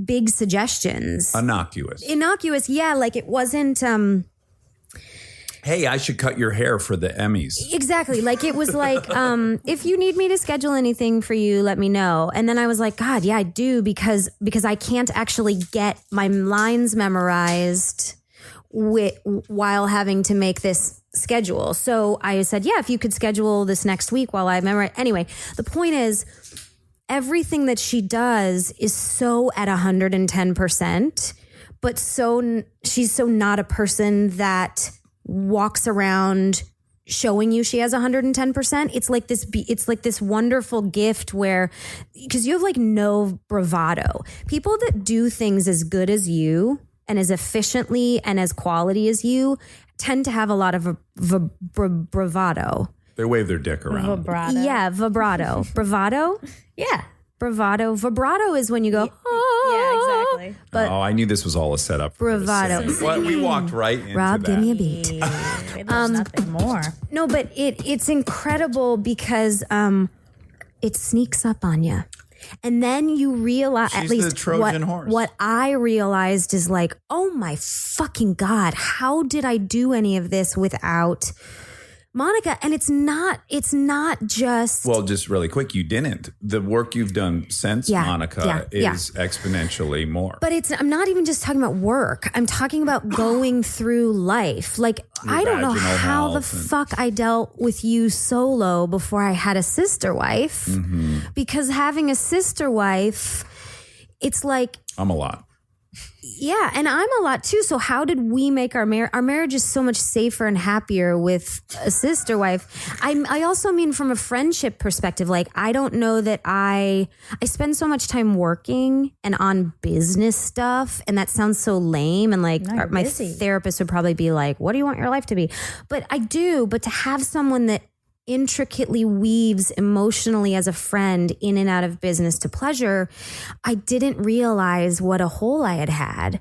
big suggestions. Innocuous, yeah. Like it wasn't hey, I should cut your hair for the Emmys. Exactly. Like it was like, if you need me to schedule anything for you, let me know. And then I was like, God, yeah, I do, because I can't actually get my lines memorized while having to make this schedule. So I said, yeah, if you could schedule this next week while I memorize. Anyway, the point is, everything that she does is so at 110%, but she's so not a person that walks around showing you she has 110%. It's like this wonderful gift where, because you have like no bravado. People that do things as good as you and as efficiently and as quality as you tend to have a lot of bravado. They wave their dick around. Vibrato. Yeah, vibrato. Bravado? Yeah. Bravado. Vibrato is when you go, oh. Yeah, exactly. But I knew this was all a setup. Bravado. Well, we walked right into Rob, that. give me a beat. There's nothing more. No, but it's incredible because it sneaks up on you. And then you realize, She's at least the Trojan horse. what I realized is like, oh my fucking God, how did I do any of this without Monica? And it's not just. Well, just really quick, you didn't. The work you've done since Monica is exponentially more. But I'm not even just talking about work. I'm talking about going through life. Like, I don't know how the fuck I dealt with you solo before I had a sister wife. Mm-hmm. Because having a sister wife, it's like. I'm a lot. Yeah, and I'm a lot too. So how did we make our marriage? Our marriage is so much safer and happier with a sister wife. I also mean from a friendship perspective. Like, I don't know that I spend so much time working and on business stuff, and that sounds so lame. And like my therapist would probably be like, "What do you want your life to be?" But I do. But to have someone that intricately weaves emotionally as a friend in and out of business to pleasure, I didn't realize what a hole I had.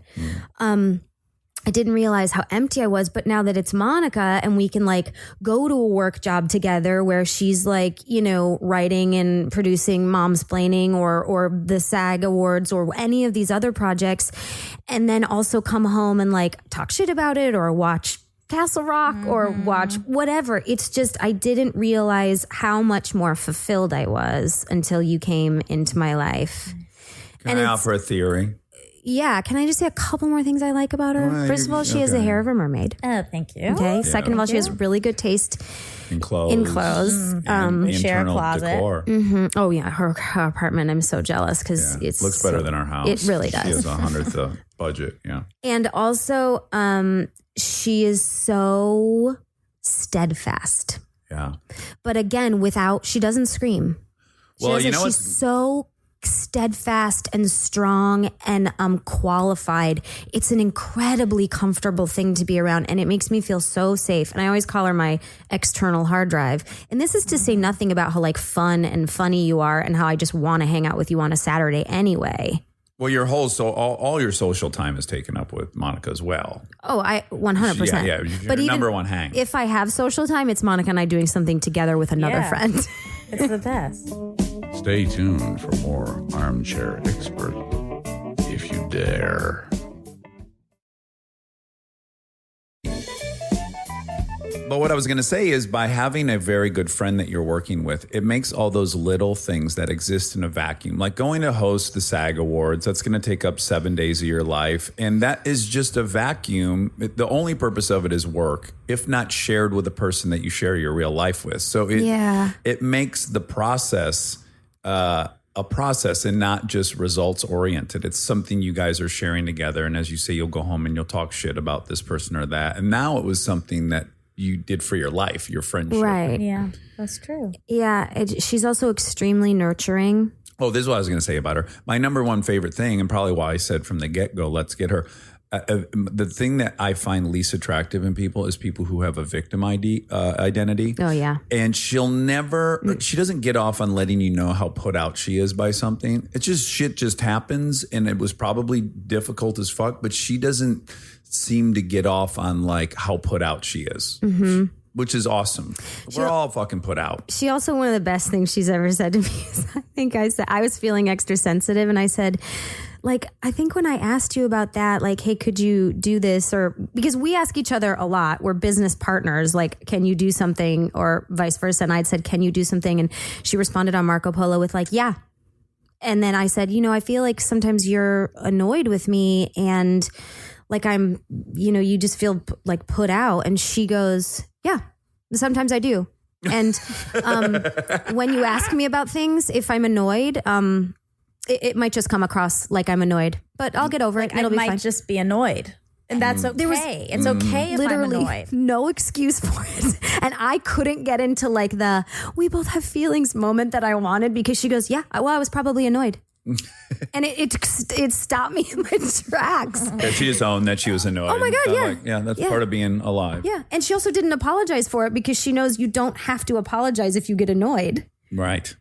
I didn't realize how empty I was. But now that it's Monica and we can like go to a work job together where she's like, writing and producing Momsplaining or the SAG Awards or any of these other projects, and then also come home and like talk shit about it or watch Castle Rock or watch whatever. It's just, I didn't realize how much more fulfilled I was until you came into my life. Can I offer a theory? Yeah. Can I just say a couple more things I like about her? Well, First of all, she has the hair of a mermaid. Oh, thank you. Okay. Second of all, she has really good taste In clothes. And Share a internal closet. decor. Oh yeah, her apartment. I'm so jealous because Yeah. it Looks better than our house. It really She does. has 100th the budget. Yeah. And also, she is so steadfast. Yeah. But again, she doesn't scream. Well, you know she's what's- so steadfast and strong and qualified. It's an incredibly comfortable thing to be around, and it makes me feel so safe. And I always call her my external hard drive. And this is to say nothing about how like fun and funny you are and how I just want to hang out with you on a Saturday anyway. Well, all your social time is taken up with Monica as well. Oh, I 100%. Yeah, you're number one hang. If I have social time, it's Monica and I doing something together with another Yeah. friend. It's the best. Stay tuned for more Armchair Expert, if you dare. But what I was going to say is by having a very good friend that you're working with, it makes all those little things that exist in a vacuum, like going to host the SAG Awards. That's going to take up 7 days of your life. And that is just a vacuum. The only purpose of it is work, if not shared with the person that you share your real life with. So it makes the process a process and not just results oriented. It's something you guys are sharing together. And as you say, you'll go home and you'll talk shit about this person or that. And now it was something that you did for your life, your friendship. Right. Yeah, that's true. Yeah. She's also extremely nurturing. Oh, this is what I was going to say about her. My number one favorite thing, and probably why I said from the get-go, let's get her. The thing that I find least attractive in people is people who have a victim identity. Oh, yeah. And she doesn't get off on letting you know how put out she is by something. It's just shit just happens, and it was probably difficult as fuck, but she doesn't seem to get off on like how put out she is. Mm-hmm. Which is awesome. We're all fucking put out. She also, one of the best things she's ever said to me is, I was feeling extra sensitive and I said, like, I think when I asked you about that, like, hey, could you do this? Or because we ask each other a lot, we're business partners, like, can you do something or vice versa? And I'd said, can you do something? And she responded on Marco Polo with like, yeah. And then I said, I feel like sometimes you're annoyed with me and like I'm, you just feel like put out. And she goes, yeah, sometimes I do. And when you ask me about things, if I'm annoyed, it might just come across like I'm annoyed, but I'll get over it. I It'll be might fine. just be annoyed. And that's okay. It's okay if Literally I'm annoyed. no excuse for it. And I couldn't get into like the, we both have feelings moment that I wanted because she goes, yeah, well, I was probably annoyed. And it stopped me in my tracks. Yeah, she just owned that she was annoyed. Oh my God, yeah. Like, yeah, that's part of being alive. Yeah. And she also didn't apologize for it because she knows you don't have to apologize if you get annoyed. Right.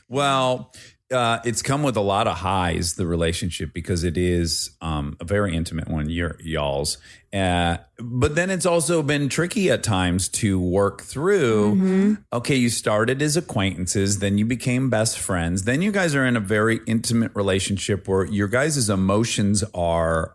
Well, it's come with a lot of highs, the relationship, because it is a very intimate one, y'all's. But then it's also been tricky at times to work through. Mm-hmm. Okay, you started as acquaintances, then you became best friends. Then you guys are in a very intimate relationship where your guys' emotions are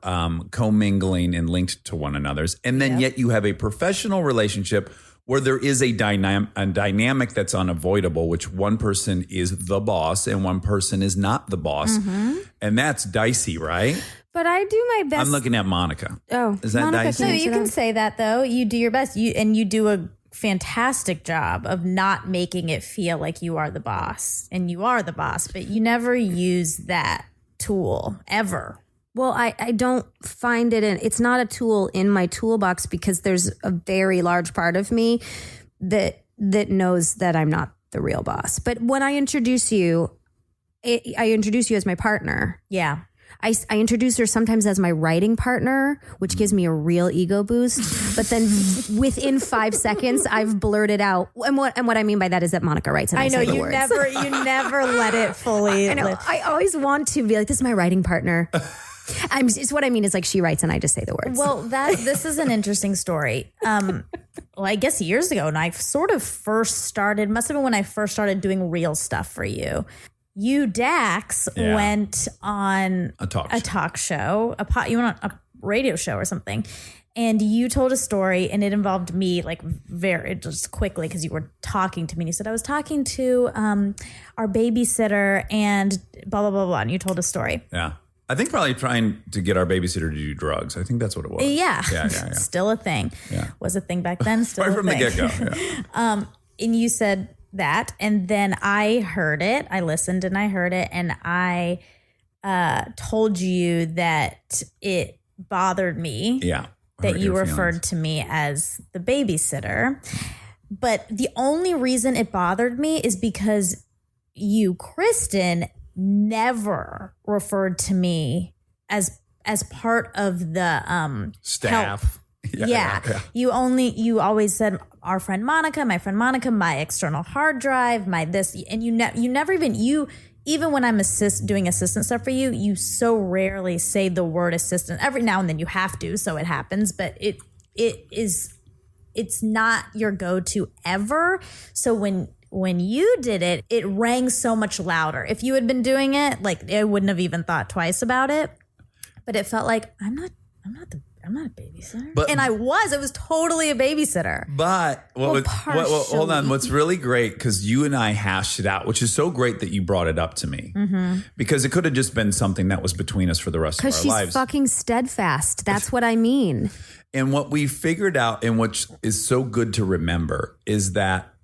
commingling and linked to one another's. And then yet you have a professional relationship where there is a dynamic that's unavoidable, which one person is the boss and one person is not the boss. Mm-hmm. And that's dicey, right? But I do my best. I'm looking at Monica. Oh, is that Monica dicey? So you can say that though. You do your best. You do a fantastic job of not making it feel like you are the boss. And you are the boss, but you never use that tool ever. Well, I don't find it's not a tool in my toolbox because there's a very large part of me that knows that I'm not the real boss. But when I introduce you, I introduce you as my partner. Yeah. I introduce her sometimes as my writing partner, which gives me a real ego boost. But then within 5 seconds, I've blurted out. And what I mean by that is that Monica writes and I know say the you words. never let it fully. I know. I always want to be like, this is my writing partner. It's what I mean is like she writes and I just say the words. Well, this is an interesting story. Well, I guess years ago, and I sort of must have been when I first started doing real stuff for you. You, Dax, went on a talk show. You went on a radio show or something. And you told a story and it involved me like very just quickly because you were talking to me. And you said, I was talking to our babysitter and blah, blah, blah, blah. And you told a story. Yeah. I think probably trying to get our babysitter to do drugs. I think that's what it was. Yeah. Yeah. Still a thing. Yeah. Was a thing back then. Still Right a from the thing. get-go. Yeah. And you said that, and then I heard it. I listened and I heard it, and I told you that it bothered me. Yeah. That you referred to me as the babysitter. But the only reason it bothered me is because you, Kristen, never referred to me as part of the Staff. help. Yeah. You always said our friend Monica, my friend Monica, my external hard drive, my this, and you never even when I'm doing assistant stuff for you, you so rarely say the word assistant. Every now and then you have to, so it happens, but it's not your go-to ever. So when you did it, it rang so much louder. If you had been doing it, like I wouldn't have even thought twice about it. But it felt like I'm not a babysitter. But- and it was totally a babysitter. But hold on. What's really great, because you and I hashed it out, which is so great that you brought it up to me, because it could have just been something that was between us for the rest of our Because she's lives. fucking steadfast. That's what I mean. And what we figured out, and which is so good to remember, is that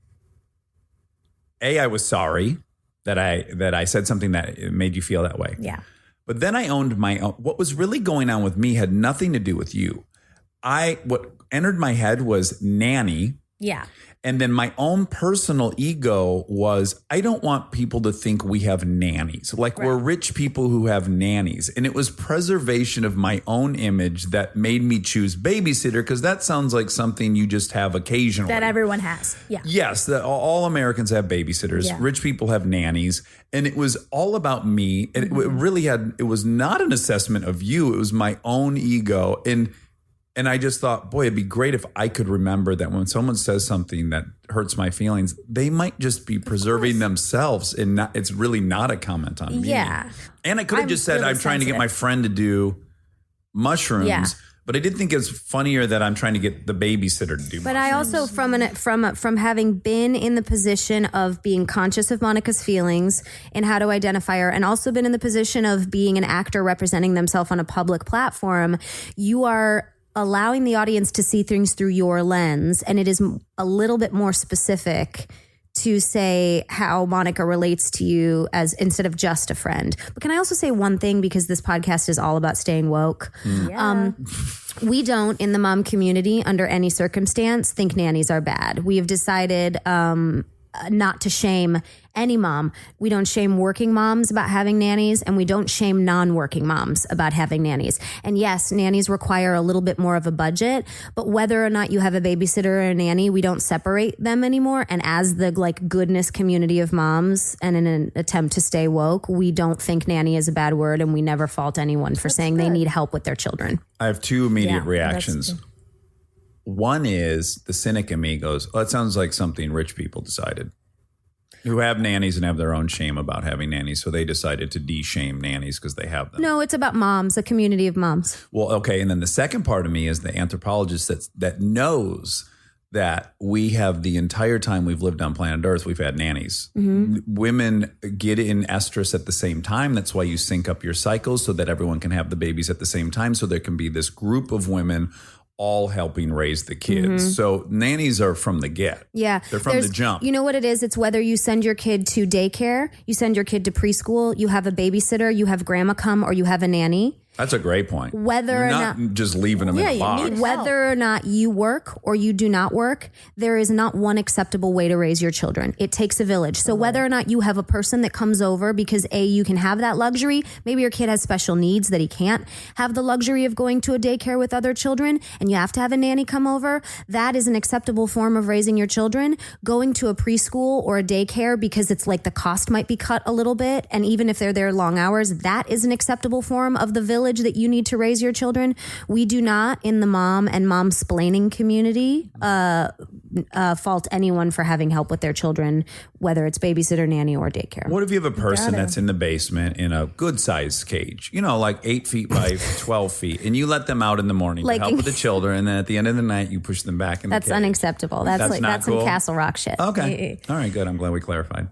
I was sorry that I said something that made you feel that way. Yeah. But then I owned my own. What was really going on with me had nothing to do with you. What entered my head was nanny. Yeah. And then my own personal ego was, I don't want people to think we have nannies. Like we're rich people who have nannies. And it was preservation of my own image that made me choose babysitter, because that sounds like something you just have occasionally. That everyone has. Yeah. Yes, all Americans have babysitters. Yeah. Rich people have nannies. And it was all about me. And it really it was not an assessment of you. It was my own ego. And I just thought, boy, it'd be great if I could remember that when someone says something that hurts my feelings, they might just be preserving themselves, and it's really not a comment on me. Yeah. And I could have just said, really I'm trying to get sensitive. my friend to do mushrooms. Yeah. But I did think it's funnier that I'm trying to get the babysitter to do But mushrooms. I also, from having been in the position of being conscious of Monica's feelings and how to identify her, and also been in the position of being an actor representing themselves on a public platform, you are allowing the audience to see things through your lens, and it is a little bit more specific to say how Monica relates to you as instead of just a friend. But can I also say one thing, because this podcast is all about staying woke? We don't, in the mom community, under any circumstance, think nannies are bad. We have decided not to shame any mom. We don't shame working moms about having nannies, and we don't shame non-working moms about having nannies. And yes, nannies require a little bit more of a budget, but whether or not you have a babysitter or a nanny, we don't separate them anymore. And as the goodness community of moms, and in an attempt to stay woke, we don't think nanny is a bad word, and we never fault anyone for saying they need help with their children. I have two immediate Yeah, reactions. One is the cynic in me goes, oh, that sounds like something rich people decided, who have nannies and have their own shame about having nannies. So they decided to de-shame nannies because they have them. No, it's about moms, a community of moms. Well, okay. And then the second part of me is the anthropologist that knows that we have the entire time we've lived on planet Earth, we've had nannies. Women get in estrus at the same time. That's why you sync up your cycles so that everyone can have the babies at the same time. So there can be this group of women all helping raise the kids. So nannies are from the get. Yeah. They're from the jump. You know what it is? It's whether you send your kid to daycare, you send your kid to preschool, you have a babysitter, you have grandma come, or you have a nanny. That's a great point. Whether You're or not not- just leaving them in a you box. need- Whether or not you work or you do not work, there is not one acceptable way to raise your children. It takes a village. So whether or not you have a person that comes over because you can have that luxury, maybe your kid has special needs that he can't have the luxury of going to a daycare with other children, and you have to have a nanny come over, that is an acceptable form of raising your children. Going to a preschool or a daycare because it's like the cost might be cut a little bit, and even if they're there long hours, that is an acceptable form of the village that you need to raise your children. We do not, in the mom and mom-splaining community, fault anyone for having help with their children, whether it's babysitter, nanny, or daycare. What if you have a person that's in the basement in a good sized cage, like 8 feet by 12 feet, and you let them out in the morning Like- to help with the children, and then at the end of the night, you push them back in That's the cage? unacceptable. That's not some cool? Castle Rock shit. Okay. All right, good. I'm glad we clarified.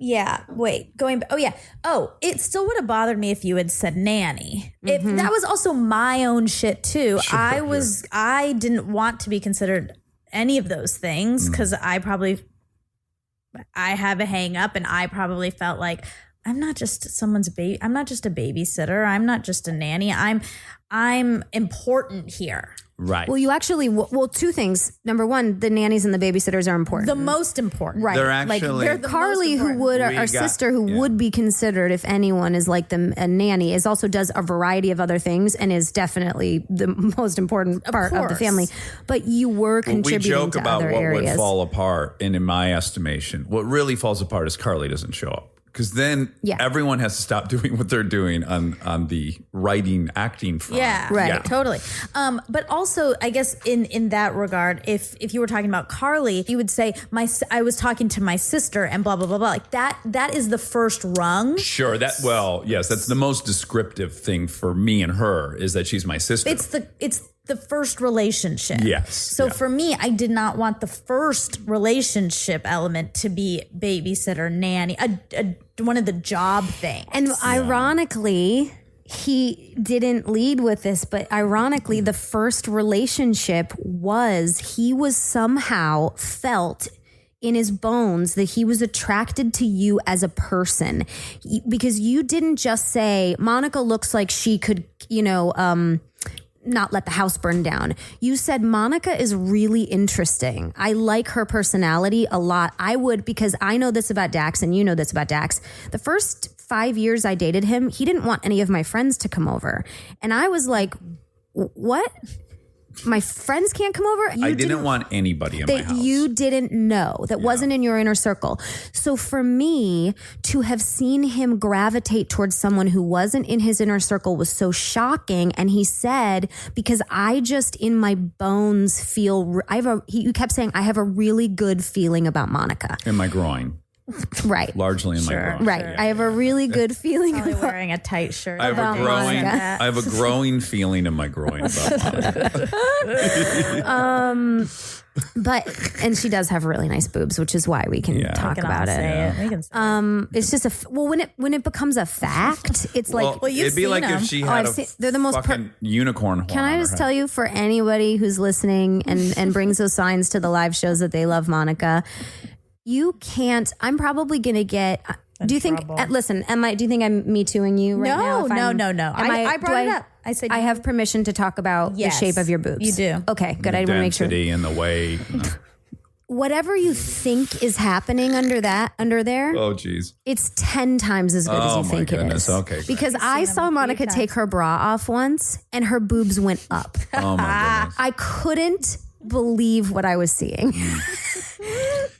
Yeah. Wait. Going. Oh yeah. Oh, it still would have bothered me if you had said nanny. That was also my own shit too. I didn't want to be considered any of those things because I have a hang up, and I probably felt like I'm not just someone's baby. I'm not just a babysitter. I'm not just a nanny. I'm important here. Right. Well, you actually, two things. Number one, the nannies and the babysitters are important. The most important. Right. They're actually they're Carly, who would, our sister, who would be considered, if anyone is like a nanny, is also does a variety of other things and is definitely the most important part of the family. But you were contributing we joke to about other what areas. would fall apart, and in my estimation, what really falls apart is Carly doesn't show up. Because then everyone has to stop doing what they're doing on the writing, acting front. Yeah, right. Totally. But also, I guess in that regard, if you were talking about Carly, you would say, I was talking to my sister and blah, blah, blah, blah. Like that is the first rung. Sure. Yes, that's the most descriptive thing for me and her is that she's my sister. It's the first relationship. Yes. So for me, I did not want the first relationship element to be babysitter, nanny, one of the job things. And ironically, he didn't lead with this, but ironically, the first relationship he was somehow felt in his bones that he was attracted to you as a person, because you didn't just say, Monica looks like she could, not let the house burn down. You said, Monica is really interesting. I like her personality a lot. I would, because I know this about Dax and you know this about Dax. The first 5 years I dated him, he didn't want any of my friends to come over. And I was like, what? My friends can't come over? I didn't want anybody in my house. You didn't know. That wasn't in your inner circle. So for me to have seen him gravitate towards someone who wasn't in his inner circle was so shocking. And he said, because I just in my bones feel, you kept saying, I have a really good feeling about Monica. In my groin. Right. Largely in my groin. Right. Yeah. I have a really good feeling Probably about wearing a tight shirt. I have a growing feeling in my groin about Monica. and she does have really nice boobs, which is why we can talk about it. We can say it. It's just when it becomes a fact, it's like, you've it'd be like seen if them. she had they're the most fucking unicorn horn. Can I on just her tell head. you, for anybody who's listening and brings those signs to the live shows that they love Monica, you can't. I'm probably gonna get. Do you think? Listen, do you think I'm me tooing you right now? No. I brought it up. I said I have permission to talk about the shape of your boobs. You do. Okay, good. I want to make sure. Density in the way. Whatever you think is happening under there. Oh, geez. It's 10 times as good as you think it is. Okay, great. Because I saw Monica take her bra off once and her boobs went up. Oh my goodness. I couldn't believe what I was seeing.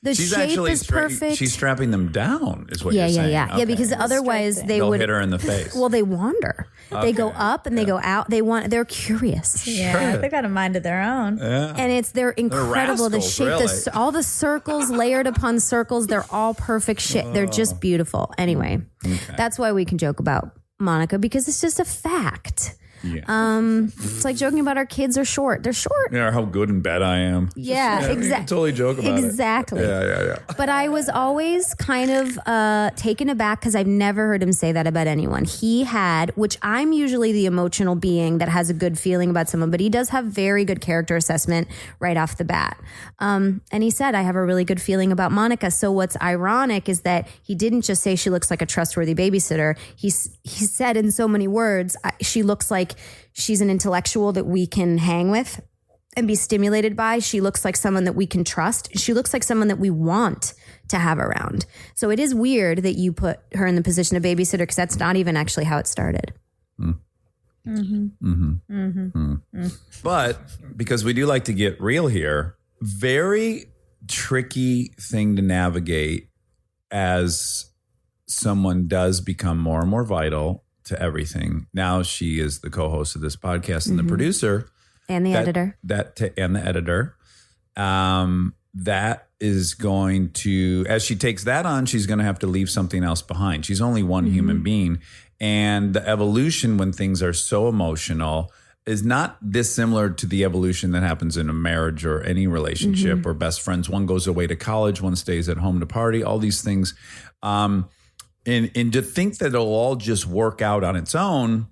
The She's shape actually is perfect. She's strapping them down, is what you're saying. Yeah, Okay. because otherwise They'll hit her in the face. Well, they wander. They go up and they go out. They're curious. Yeah, they got a mind of their own. Yeah. And they're incredible. The rascals, shape, really. all the circles layered upon circles, they're all perfect shit. They're just beautiful. Anyway, that's why we can joke about Monica, because it's just a fact. Yeah. It's like joking about our kids are short. They're short. Yeah, how good in bed I am. Yeah, You can exactly. totally joke about Exactly. it. Yeah. But I was always kind of taken aback because I've never heard him say that about anyone. He had, which I'm usually the emotional being that has a good feeling about someone, but he does have very good character assessment right off the bat. And he said, I have a really good feeling about Monica. So what's ironic is that he didn't just say she looks like a trustworthy babysitter. He said in so many words, she looks like she's an intellectual that we can hang with and be stimulated by. She looks like someone that we can trust. She looks like someone that we want to have around. So it is weird that you put her in the position of babysitter, because that's not even actually how it started. But because we do like to get real here, very tricky thing to navigate as someone does become more and more vital to everything. Now she is the co-host of this podcast and the producer. And the editor. And the editor. That is going to, as she takes that on, she's going to have to leave something else behind. She's only one human being. And the evolution when things are so emotional, is not dissimilar to the evolution that happens in a marriage or any relationship or best friends. One goes away to college, one stays at home to party, all these things. And to think that it'll all just work out on its own.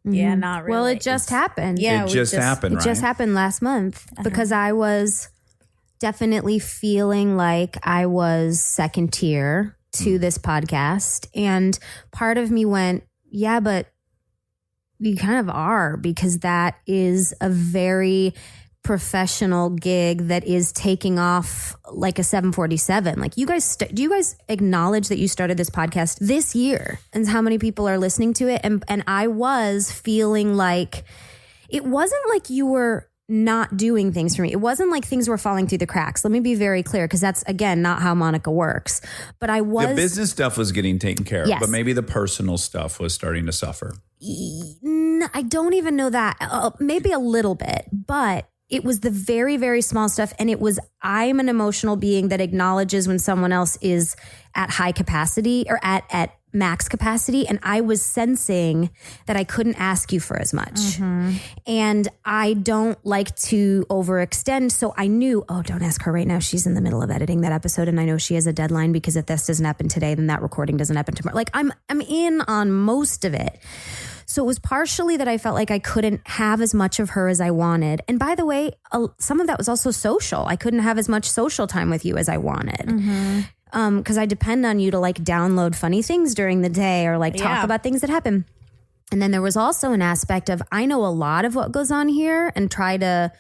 Yeah, not really. Well, it just happened. Yeah, it just happened, right? It just happened last month because I was definitely feeling like I was second tier to this podcast. And part of me went, yeah, but you kind of are, because that is a very professional gig that is taking off like a 747. Like you guys, do you guys acknowledge that you started this podcast this year and how many people are listening to it? And I was feeling like it wasn't like you were not doing things for me. It wasn't like things were falling through the cracks. Let me be very clear, because that's, again, not how Monica works. But I was... The business stuff was getting taken care of, Yes. but maybe the personal stuff was starting to suffer. I don't even know that. Maybe a little bit, but it was the very, very small stuff. And it was, I'm an emotional being that acknowledges when someone else is at high capacity or at max capacity. And I was sensing that I couldn't ask you for as much. And I don't like to overextend. So I knew, oh, don't ask her right now. She's in the middle of editing that episode. And I know she has a deadline, because if this doesn't happen today, then that recording doesn't happen tomorrow. Like I'm in on most of it. So it was partially that I felt like I couldn't have as much of her as I wanted. And by the way, some of that was also social. I couldn't have as much social time with you as I wanted. Because I depend on you to like download funny things during the day or like talk about things that happen. And then there was also an aspect of, I know a lot of what goes on here and try to,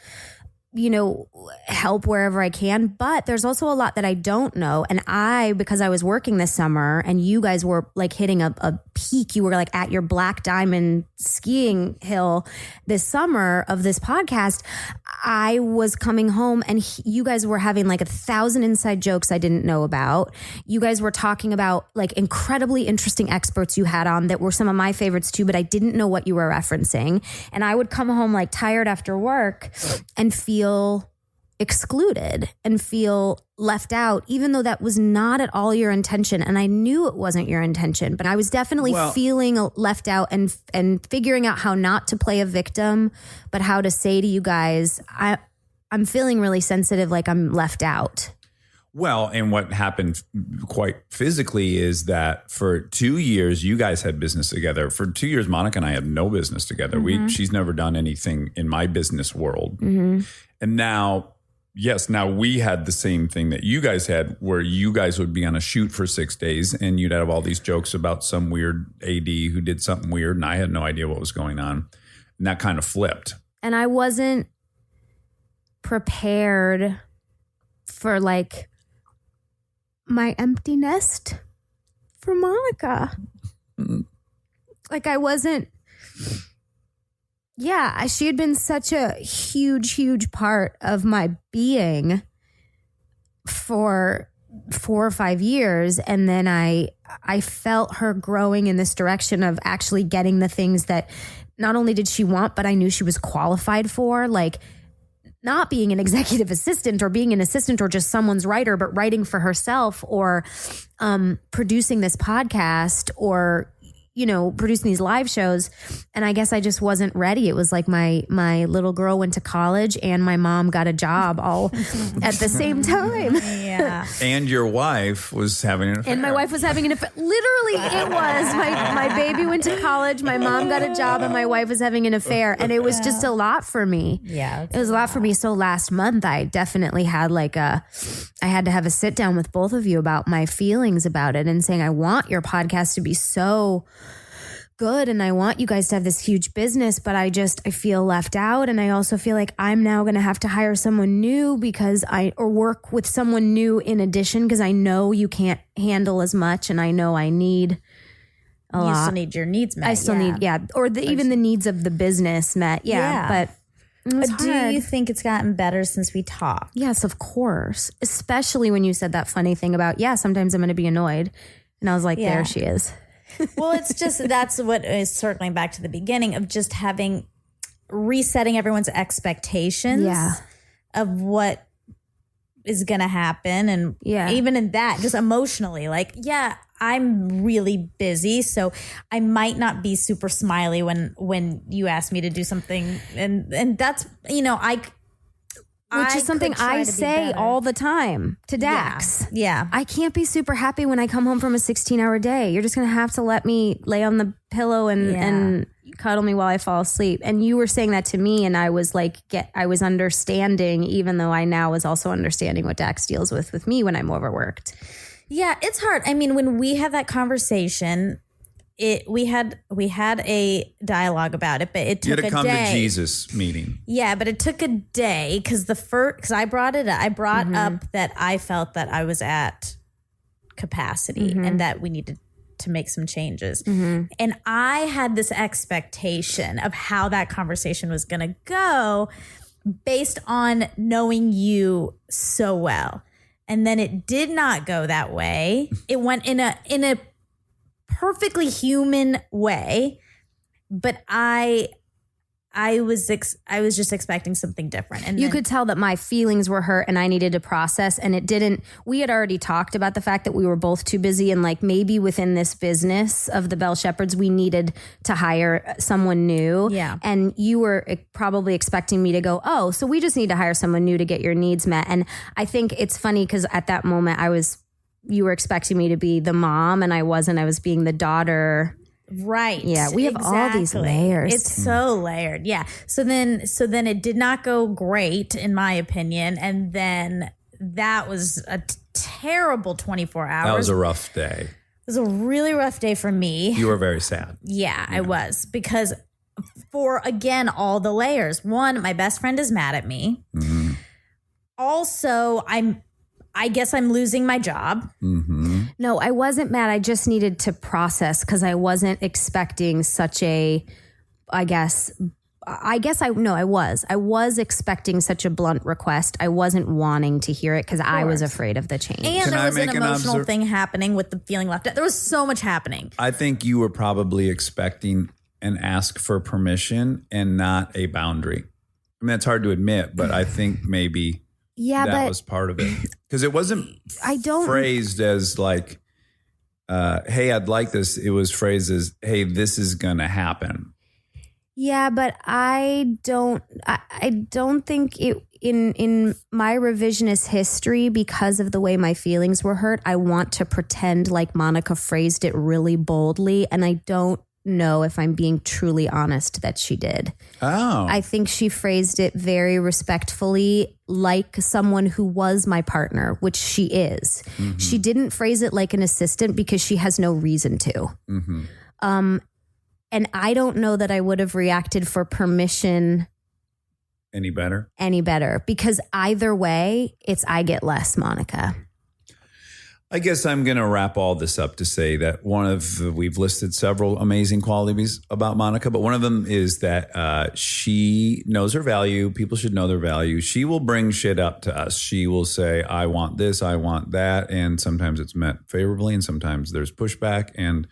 help wherever I can. But there's also a lot that I don't know. And because I was working this summer and you guys were like hitting a peak, you were like at your Black Diamond skiing hill this summer of this podcast, I was coming home and you guys were having like 1,000 inside jokes I didn't know about. You guys were talking about like incredibly interesting experts you had on that were some of my favorites too, but I didn't know what you were referencing. And I would come home like tired after work and feel excluded and feel left out, even though that was not at all your intention. And I knew it wasn't your intention, but I was definitely feeling left out and figuring out how not to play a victim, but how to say to you guys, I'm feeling really sensitive, like I'm left out. Well, and what happened quite physically is that for 2 years, you guys had business together. For 2 years, Monica and I had no business together. She's never done anything in my business world. And now, yes, now we had the same thing that you guys had, where you guys would be on a shoot for 6 days and you'd have all these jokes about some weird AD who did something weird. And I had no idea what was going on. And that kind of flipped. And I wasn't prepared for like my empty nest for Monica. Like I wasn't, she had been such a huge, huge part of my being for 4 or 5 years. And then I felt her growing in this direction of actually getting the things that not only did she want, but I knew she was qualified for, like not being an executive assistant or being an assistant or just someone's writer, but writing for herself or producing this podcast or, producing these live shows. And I guess I just wasn't ready. It was like my little girl went to college and my mom got a job all at the same time. Yeah. And your wife was having an affair. And my wife was having an affair. Literally, it was. My baby went to college, my mom got a job, and my wife was having an affair. And it was just a lot for me. Yeah. It was a lot for me. So last month, I definitely had I had to have a sit down with both of you about my feelings about it and saying, I want your podcast to be so good and I want you guys to have this huge business, but I feel left out. And I also feel like I'm now going to have to hire someone new or work with someone new in addition, because I know you can't handle as much and I know I need a lot. You still need your needs met. I still need, or even the needs of the business met. Yeah. But it was do hard. you think it's gotten better since we talked? Yes, of course. Especially when you said that funny thing about, sometimes I'm going to be annoyed. And I was like, there she is. Well, it's just, that's what is circling back to the beginning of just resetting everyone's expectations of what is going to happen. And even in that, just emotionally, I'm really busy, so I might not be super smiley when you ask me to do something, and that's Which is something I say all the time to Dax. Yeah. I can't be super happy when I come home from a 16-hour day. You're just going to have to let me lay on the pillow and cuddle me while I fall asleep. And you were saying that to me, and I was like, I was understanding, even though I now was also understanding what Dax deals with me when I'm overworked. Yeah, it's hard. I mean, when we had that conversation, we had a dialogue about it, but it took a day. You had to come to Jesus meeting. Yeah, but it took a day because I brought it up. I brought up that I felt that I was at capacity and that we needed to make some changes. And I had this expectation of how that conversation was going to go based on knowing you so well. And then it did not go that way. It went in a perfectly human way, but I was just expecting something different. And you could tell that my feelings were hurt and I needed to process, and it didn't. We had already talked about the fact that we were both too busy, and like maybe within this business of the Bell Shepherds, we needed to hire someone new. Yeah. And you were probably expecting me to go, oh, so we just need to hire someone new to get your needs met. And I think it's funny because at that moment you were expecting me to be the mom, and I wasn't. I was being the daughter. Right. Yeah, we have all these layers. It's so layered. Yeah. So then it did not go great, in my opinion. And then that was a terrible 24 hours. That was a rough day. It was a really rough day for me. You were very sad. Yeah, I was. Because for, again, all the layers. One, my best friend is mad at me. Also, I guess I'm losing my job. No, I wasn't mad. I just needed to process because I wasn't expecting such a, I was expecting such a blunt request. I wasn't wanting to hear it because I was afraid of the change. And there was an emotional thing happening with the feeling left out. There was so much happening. I think you were probably expecting an ask for permission and not a boundary. I mean, that's hard to admit, but I think maybe... Yeah, that but was part of it. Because it wasn't phrased as like, hey, I'd like this. It was phrased as, hey, this is going to happen. Yeah, but I don't think it in my revisionist history, because of the way my feelings were hurt, I want to pretend like Monica phrased it really boldly, and I don't know if I'm being truly honest that she did. Oh. I think she phrased it very respectfully, like someone who was my partner, which she is. She didn't phrase it like an assistant because she has no reason to. And I don't know that I would have reacted for permission any better because either way, it's I get less, Monica. I guess I'm going to wrap all this up to say that we've listed several amazing qualities about Monica, but one of them is that she knows her value. People should know their value. She will bring shit up to us. She will say, I want this, I want that. And sometimes it's met favorably and sometimes there's pushback. And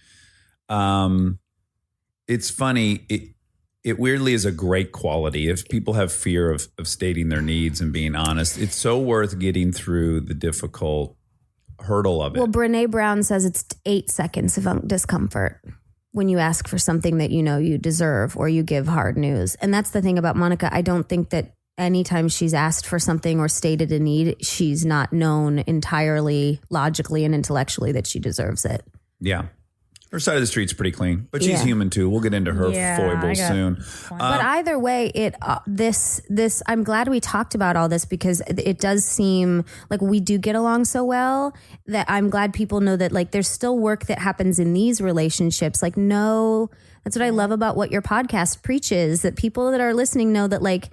it's funny. It weirdly is a great quality. If people have fear of stating their needs and being honest, it's so worth getting through the difficult hurdle of it. Well, Brene Brown says it's 8 seconds of discomfort when you ask for something that you know you deserve or you give hard news. And that's the thing about Monica. I don't think that anytime she's asked for something or stated a need, she's not known entirely logically and intellectually that she deserves it. Yeah. Her side of the street's pretty clean, but she's human too. We'll get into her foibles soon. But either way, this I'm glad we talked about all this because it does seem like we do get along so well that I'm glad people know that like there's still work that happens in these relationships. Like, no, that's what I love about what your podcast preaches, that people that are listening know that like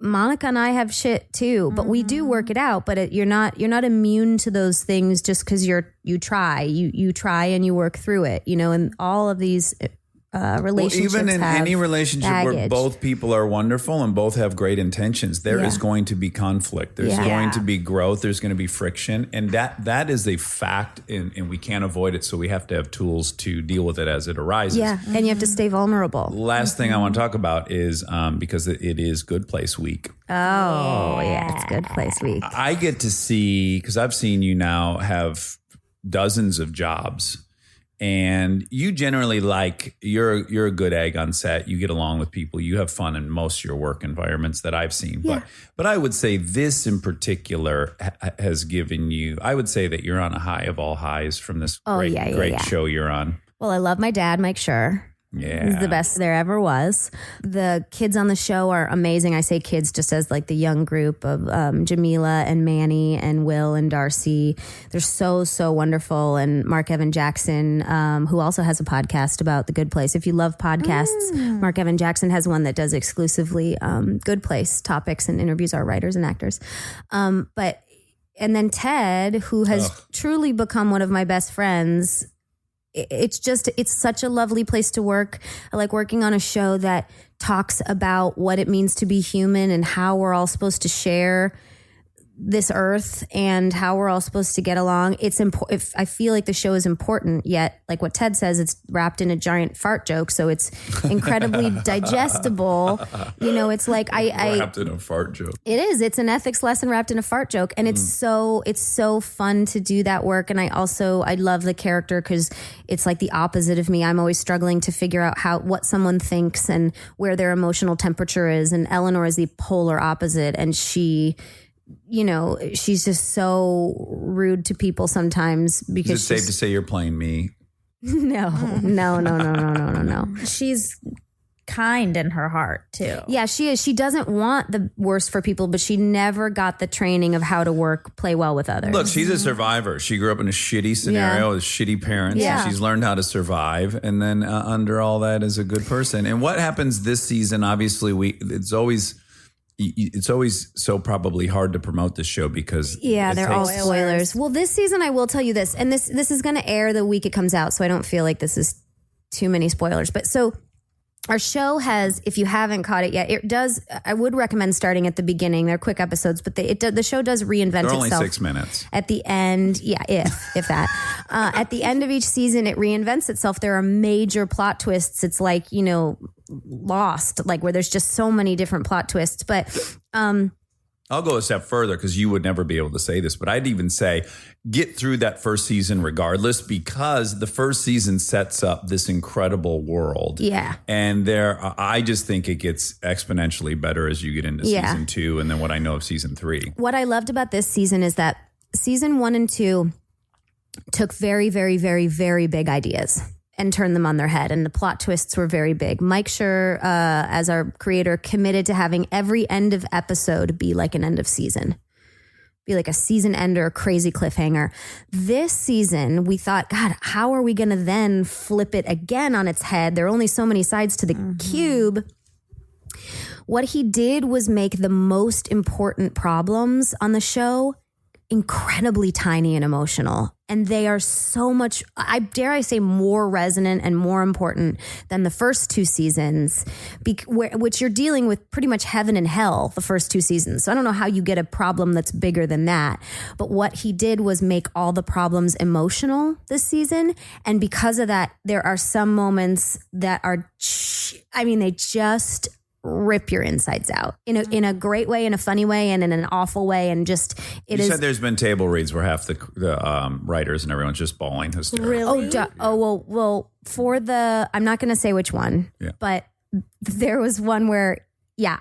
Monica and I have shit too, but we do work it out. But you're not immune to those things just because you try and you work through it, you know. And all of these relationships, even in any relationship baggage. where both people are wonderful and both have great intentions, there is going to be conflict. There's going to be growth. There's going to be friction, and that is a fact, and we can't avoid it. So we have to have tools to deal with it as it arises. Yeah, and you have to stay vulnerable. Last thing I want to talk about is because it is Good Place Week. Oh, yeah, it's Good Place Week. I get to see, because I've seen you now have dozens of jobs. And you generally you're a good egg on set. You get along with people. You have fun in most of your work environments that I've seen. Yeah. But I would say this in particular has given you, I would say that you're on a high of all highs from this great show you're on. Well, I love my dad, Mike Schur. Yeah. He's the best there ever was. The kids on the show are amazing. I say kids just as like the young group of Jamila and Manny and Will and Darcy. They're so wonderful. And Mark Evan Jackson, who also has a podcast about The Good Place. If you love podcasts, Mark Evan Jackson has one that does exclusively Good Place topics and interviews our writers and actors. And then Ted, who has truly become one of my best friends. It's such a lovely place to work. I like working on a show that talks about what it means to be human and how we're all supposed to share this earth and how we're all supposed to get along. It's important. I feel like the show is important, yet like what Ted says, it's wrapped in a giant fart joke, so it's incredibly digestible. You know, it's like wrapped in a fart joke. It is. It's an ethics lesson wrapped in a fart joke, and it's so fun to do that work. And I love the character because it's like the opposite of me. I'm always struggling to figure out what someone thinks and where their emotional temperature is. And Eleanor is the polar opposite, and she's just so rude to people sometimes because Is it safe to say you're playing me? No. She's kind in her heart too. Yeah, she is. She doesn't want the worst for people, but she never got the training of how to play well with others. Look, she's a survivor. She grew up in a shitty scenario with shitty parents. Yeah. She's learned how to survive. And then under all that is a good person. And what happens this season, obviously, it's always so probably hard to promote this show because they're all spoilers. Well, this season I will tell you this, and this is going to air the week it comes out, so I don't feel like this is too many spoilers. But so our show has, if you haven't caught it yet, it does. I would recommend starting at the beginning. They're quick episodes, but the show does reinvent itself. They're only 6 minutes At the end, yeah, if that. At the end of each season, it reinvents itself. There are major plot twists. It's like, Lost, like where there's just so many different plot twists. But I'll go a step further because you would never be able to say this, but I'd even say get through that first season regardless because the first season sets up this incredible world. Yeah. And I just think it gets exponentially better as you get into season 2 and then what I know of season 3. What I loved about this season is that season 1 and 2 took very, very, very, very big ideas and turned them on their head. And the plot twists were very big. Mike Schur, as our creator, committed to having every end of episode be like an end of season. Be like a season ender, a crazy cliffhanger. This season, we thought, God, how are we going to then flip it again on its head? There are only so many sides to the cube. What he did was make the most important problems on the show incredibly tiny and emotional. And they are so much, I say, more resonant and more important than the first 2 seasons, which you're dealing with pretty much heaven and hell the first 2 seasons. So I don't know how you get a problem that's bigger than that. But what he did was make all the problems emotional this season. And because of that, there are some moments that are, they just rip your insides out in a great way, in a funny way, and in an awful way, and just you said there's been table reads where half the writers and everyone's just bawling hysterically. Really? Well, for the I'm not going to say which one, but there was one where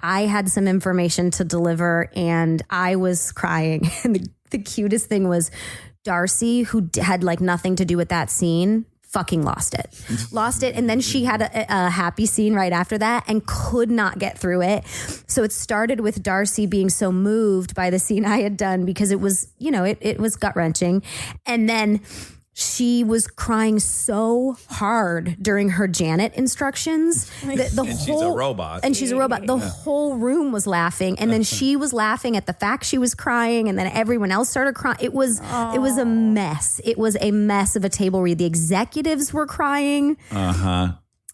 I had some information to deliver and I was crying, and the cutest thing was Darcy, who had like nothing to do with that scene. Fucking lost it. And then she had a happy scene right after that and could not get through it. So it started with Darcy being so moved by the scene I had done because it was, it was gut wrenching. And then she was crying so hard during her Janet instructions. She's a robot. And she's a robot. The whole room was laughing. And then she was laughing at the fact she was crying. And then everyone else started crying. It was a mess. It was a mess of a table read. The executives were crying.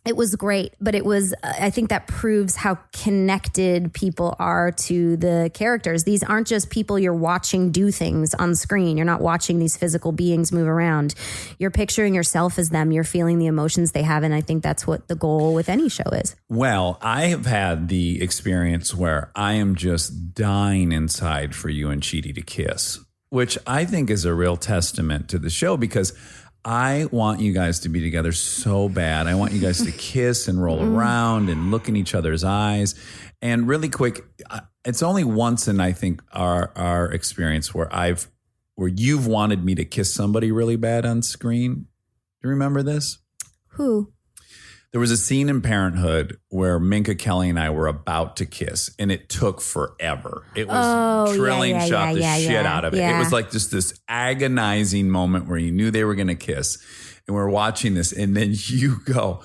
It was great, but it was, I think that proves how connected people are to the characters. These aren't just people you're watching do things on screen. You're not watching these physical beings move around. You're picturing yourself as them. You're feeling the emotions they have. And I think that's what the goal with any show is. Well, I have had the experience where I am just dying inside for you and Chidi to kiss, which I think is a real testament to the show because I want you guys to be together so bad. I want you guys to kiss and roll around and look in each other's eyes. And really quick, it's only once in I think our experience where you've wanted me to kiss somebody really bad on screen. Do you remember this? Who? There was a scene in Parenthood where Minka Kelly and I were about to kiss, and it took forever. It was Trillian shot the shit out of it. Yeah. It was like just this agonizing moment where you knew they were going to kiss, and we're watching this, and then you go,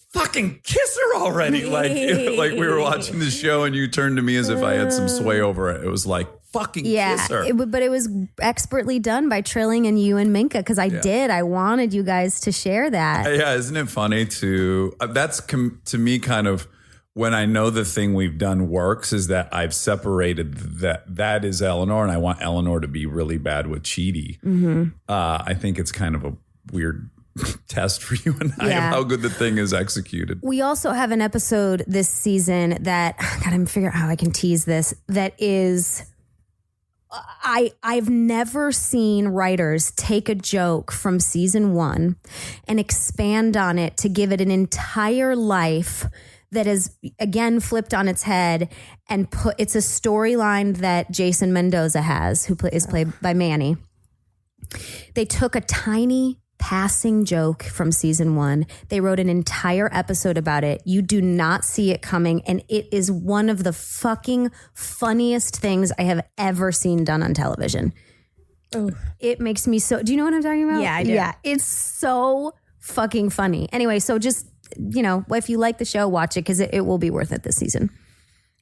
"Fucking kiss her already!" like we were watching the show, and you turned to me as if I had some sway over it. It was like, "Fucking kiss her!" But it was expertly done by Trilling and you and Minka because I wanted you guys to share that. Yeah, isn't it funny to that's to me kind of when I know the thing we've done works is that I've separated that is Eleanor and I want Eleanor to be really bad with Chidi. I think it's kind of a weird test for you and I of how good the thing is executed. We also have an episode this season that I'm figuring out how I can tease this. That is. I've never seen writers take a joke from season 1 and expand on it to give it an entire life that is again flipped on its head and it's a storyline that Jason Mendoza has, who is played by Manny. They took a tiny passing joke from season 1. They wrote an entire episode about it. You do not see it coming. And it is one of the fucking funniest things I have ever seen done on television. Oh. It makes me so, do you know what I'm talking about? Yeah, I do. Yeah, it's so fucking funny. Anyway, so just, if you like the show, watch it because it will be worth it this season.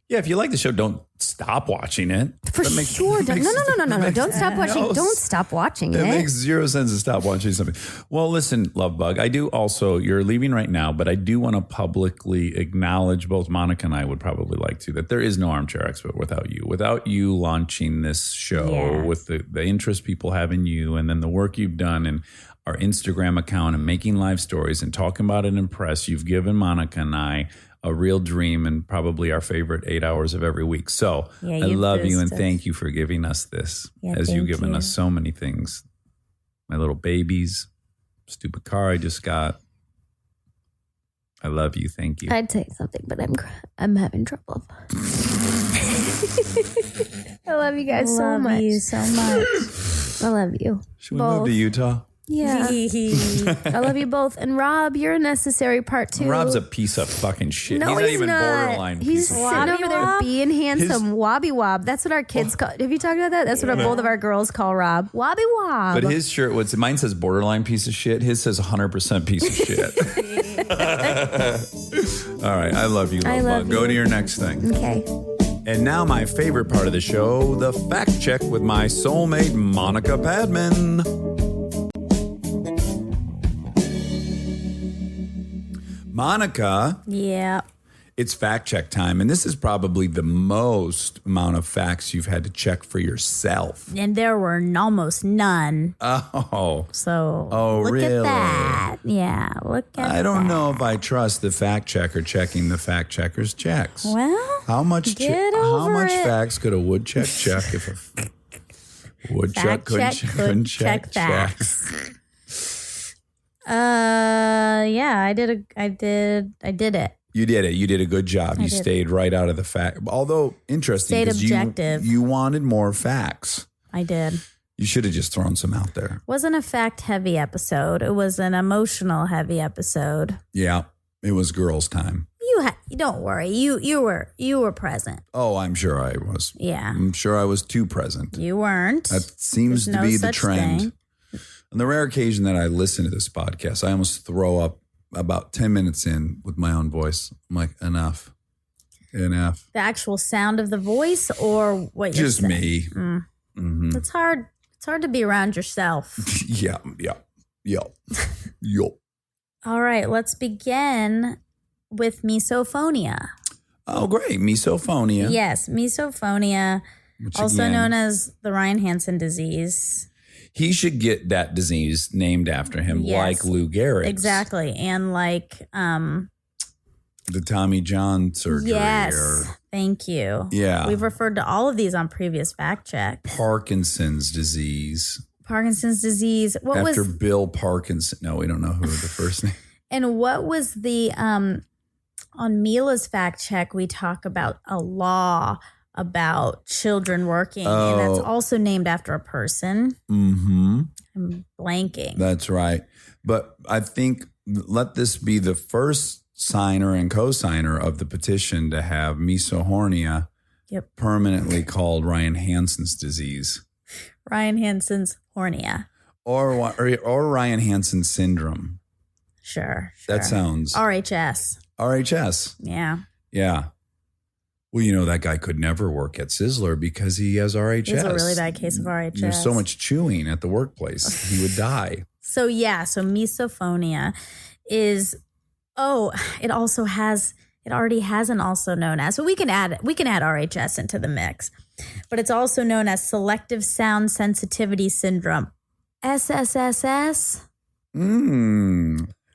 Yeah, if you like the show, don't stop watching it. For sure. No. Don't stop watching. Don't stop watching it. It makes zero sense to stop watching something. Well, listen, Love Bug, I do also, you're leaving right now, but I do want to publicly acknowledge, both Monica and I would probably like to, that there is no Armchair Expert without you. Without you launching this show with the interest people have in you and then the work you've done and our Instagram account and making live stories and talking about it in press, you've given Monica and I a real dream and probably our favorite 8 hours of every week. So I love you and thank you for giving us this as you've given us so many things. My little babies, stupid car I just got. I love you. Thank you. I'd say something, but I'm having trouble. I love you guys so much. Love you so much. I love you. Should we move to Utah? Yeah. I love you both. And Rob, you're a necessary part too. Rob's a piece of fucking shit. No, he's not even borderline. He's piece of sitting shit. over there being handsome. Wobby Wob. That's what our kids call. Have you talked about that? That's what both of our girls call Rob. Wobby Wob. But his shirt, mine says borderline piece of shit. His says 100% piece of shit. All right. I love you, I love you. Go to your next thing. Okay. And now my favorite part of the show, the fact check with my soulmate, Monica Padman. Monica. Yeah. It's fact check time. And this is probably the most amount of facts you've had to check for yourself. And there were almost none. Oh. So look really? at that. Yeah, look at that. I don't know if I trust the fact checker checking the fact checker's checks. Well, how much facts could a woodchuck check if a woodchuck couldn't check facts? Yeah, I did it. You did it. You did a good job. You stayed right out of the fact. Although interesting, Stayed because objective. You wanted more facts. I did. You should have just thrown some out there. Wasn't a fact heavy episode. It was an emotional heavy episode. Yeah, it was girls' time. Don't worry. You were present. Oh, I'm sure I was. Yeah. I'm sure I was too present. You weren't. That seems There's to no be the such trend. thing. On the rare occasion that I listen to this podcast, I almost throw up about 10 minutes in with my own voice. I'm like, enough. The actual sound of the voice or what you're just saying? me. Mm-hmm. It's hard to be around yourself. Yeah. All right, let's begin with misophonia. Oh, great. Misophonia. Yes, misophonia, Which also again, known as the Ryan Hansen disease. He should get that disease named after him, Yes. like Lou Gehrig's. Exactly. And like the Tommy John surgery. yes. Or Thank you. Yeah. We've referred to all of these on previous fact check. Parkinson's disease. Parkinson's disease. What After was Bill Parkinson. No, we don't know who the first name. and what was the on Mila's fact check? We talk about a law about children working, and that's also named after a person. Mm-hmm. I'm blanking. That's right. But I think let this be the first signer and co-signer of the petition to have misophonia permanently called Ryan Hansen's disease. Ryan Hansen's hornia. Or Ryan Hansen syndrome. Sure. That sounds... RHS. RHS. Yeah. Yeah. Well, you know, that guy could never work at Sizzler because he has RHS. It's a really bad case of RHS. There's so much chewing at the workplace. He would die. So misophonia is, it already has an also known as, so we can add RHS into the mix, but it's also known as selective sound sensitivity syndrome. SSSS?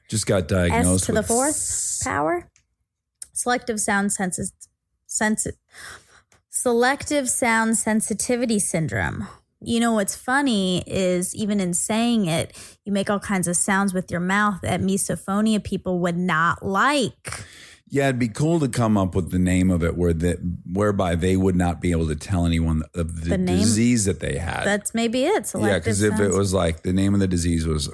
Just got diagnosed S to the fourth power? Selective sound sensitivity syndrome. You know, what's funny is even in saying it, you make all kinds of sounds with your mouth that misophonia people would not like. Yeah, it'd be cool to come up with the name of it whereby they would not be able to tell anyone of the disease that they had. That's maybe it. Yeah, because if it was like the name of the disease was,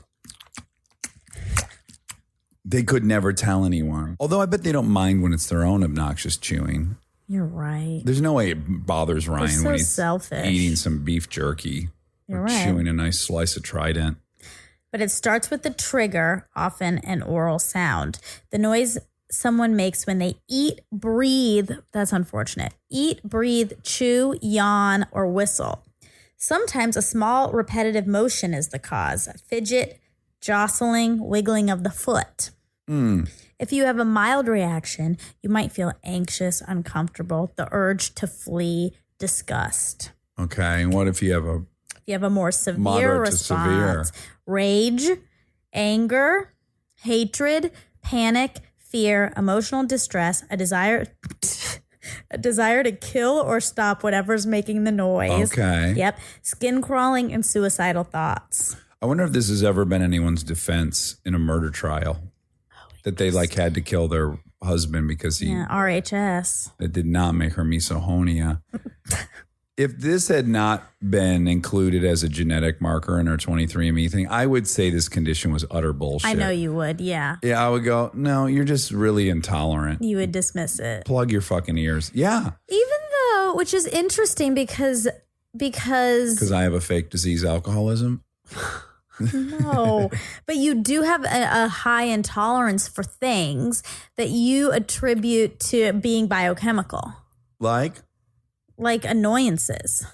they could never tell anyone. Although I bet they don't mind when it's their own obnoxious chewing. You're right. There's no way it bothers Ryan when he's selfish. eating some beef jerky or chewing a nice slice of Trident. But it starts with the trigger, often an oral sound. The noise someone makes when they eat, breathe, that's unfortunate. Eat, breathe, chew, yawn, or whistle. Sometimes a small repetitive motion is the cause. Fidget, jostling, wiggling of the foot. If you have a mild reaction, you might feel anxious, uncomfortable, the urge to flee, disgust. Okay, and what if you have a more severe moderate to response? severe? Rage, anger, hatred, panic, fear, emotional distress, a desire to kill or stop whatever's making the noise. Okay. Yep. Skin crawling and suicidal thoughts. I wonder if this has ever been anyone's defense in a murder trial. That they had to kill their husband because RHS. It did not make her misophonia. If this had not been included as a genetic marker in her 23andMe thing, I would say this condition was utter bullshit. I know you would, yeah. Yeah, I would go, no, you're just really intolerant. You would dismiss it. Plug your fucking ears. Yeah. Even though, which is interesting because I have a fake disease, alcoholism. No, but you do have a high intolerance for things that you attribute to being biochemical. Like Annoyances.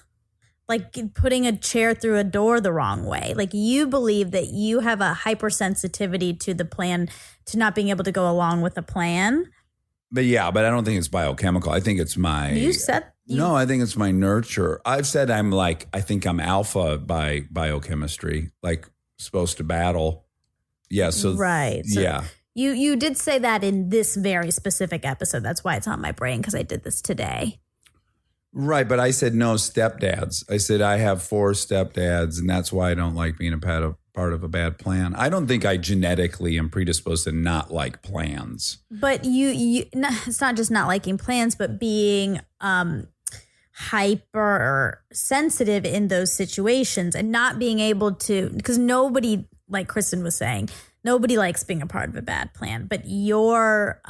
Like putting a chair through a door the wrong way. Like you believe that you have a hypersensitivity to the plan, to not being able to go along with the plan. But I don't think it's biochemical. I think it's my... No, I think it's my nurture. I've said I think I'm alpha by biochemistry, supposed to battle. Yeah, so... Right. So yeah. You did say that in this very specific episode. That's why it's on my brain, because I did this today. Right, but I said no stepdads. I said I have 4 stepdads, and that's why I don't like being a part of a bad plan. I don't think I genetically am predisposed to not like plans. But it's not just not liking plans, but being hyper sensitive in those situations and not being able to, because nobody, like Kristen was saying, nobody likes being a part of a bad plan, but your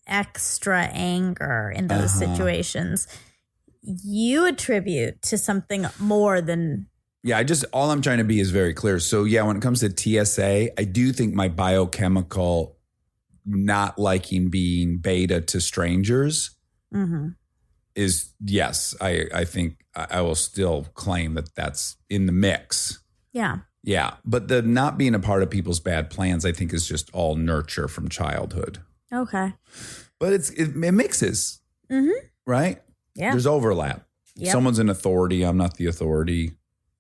extra anger in those situations, you attribute to something more than... Yeah, all I'm trying to be is very clear. So when it comes to TSA, I do think my biochemical not liking being beta to strangers is, yes, I think I will still claim that that's in the mix. Yeah. Yeah, but the not being a part of people's bad plans, I think, is just all nurture from childhood. Okay. But it mixes, right? Yeah. There's overlap. Yep. Someone's an authority. I'm not the authority.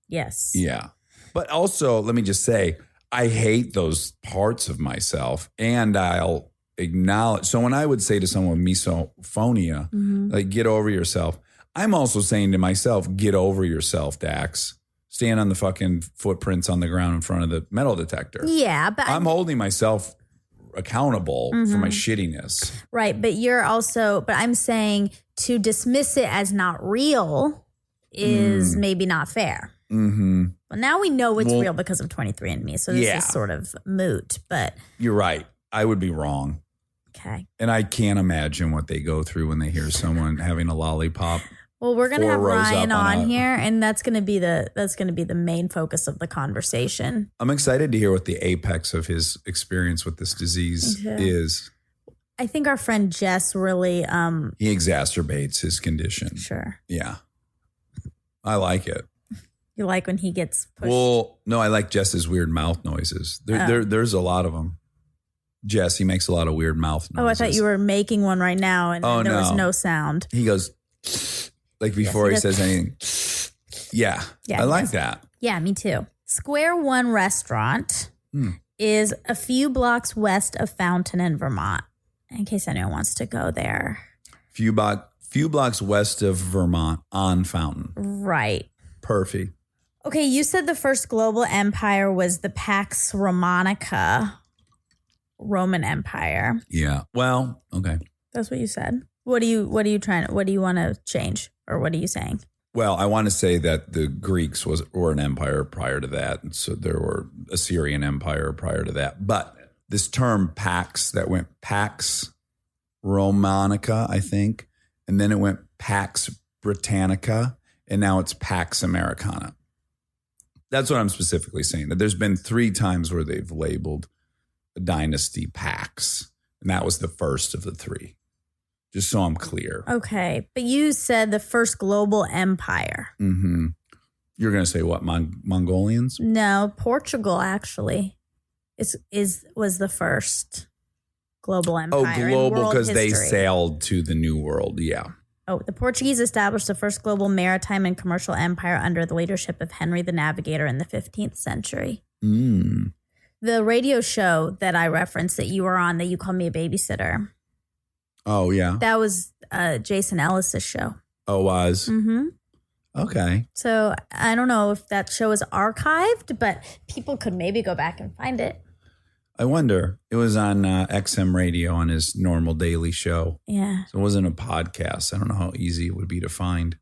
Yes. Yeah. But also, let me just say, I hate those parts of myself, and I'll acknowledge. So when I would say to someone with misophonia, get over yourself, I'm also saying to myself, get over yourself, Dax. stand on the fucking footprints on the ground in front of the metal detector. Yeah, but I'm holding myself accountable for my shittiness. right. But I'm saying to dismiss it as not real is maybe not fair. Mm-hmm. Well, now we know it's real because of 23andMe. So this is sort of moot, but. You're right. I would be wrong. Okay. And I can't imagine what they go through when they hear someone having a lollipop. Well, we're going to 4 have rows Ryan up on here, and that's going to be the main focus of the conversation. I'm excited to hear what the apex of his experience with this disease is. I think our friend Jess really He exacerbates his condition. sure. Yeah. I like it. You like when he gets pushed. Well, no, I like Jess's weird mouth noises. There's a lot of them. Jess, he makes a lot of weird mouth noises. Oh, I thought you were making one right now, and there was no sound. He goes like before he says anything. Yeah, Yeah, I he like does. that. Yeah, me too. Square One Restaurant is a few blocks west of Fountain in Vermont. In case anyone wants to go there. Few blocks west of Vermont on Fountain. Right. Perfect. Okay, you said the first global empire was the Pax Romanica Roman Empire. Yeah. Well, okay. That's what you said. What do you want to change, or what are you saying? Well, I want to say that the Greeks were an empire prior to that. And so there were Assyrian Empire prior to that. But this term Pax, that went Pax Romanica, I think. And then it went Pax Britannica. And now it's Pax Americana. That's what I'm specifically saying. That there's been 3 times where they've labeled a dynasty Pax. And that was the first of the 3. Just so I'm clear. Okay, but you said the first global empire. Mm-hmm. You're going to say what, Mongolians? No, Portugal actually was the first global empire. Oh, in global, world because they history. sailed to the New World. Yeah. Oh, the Portuguese established the first global maritime and commercial empire under the leadership of Henry the Navigator in the 15th century. Mm. The radio show that I referenced that you were on, that you called me a babysitter, Oh, yeah. that was Jason Ellis's show. Oh, was. Mm-hmm. Okay. So I don't know if that show is archived, but people could maybe go back and find it. I wonder. It was on XM radio on his normal daily show. Yeah. So it wasn't a podcast. I don't know how easy it would be to find.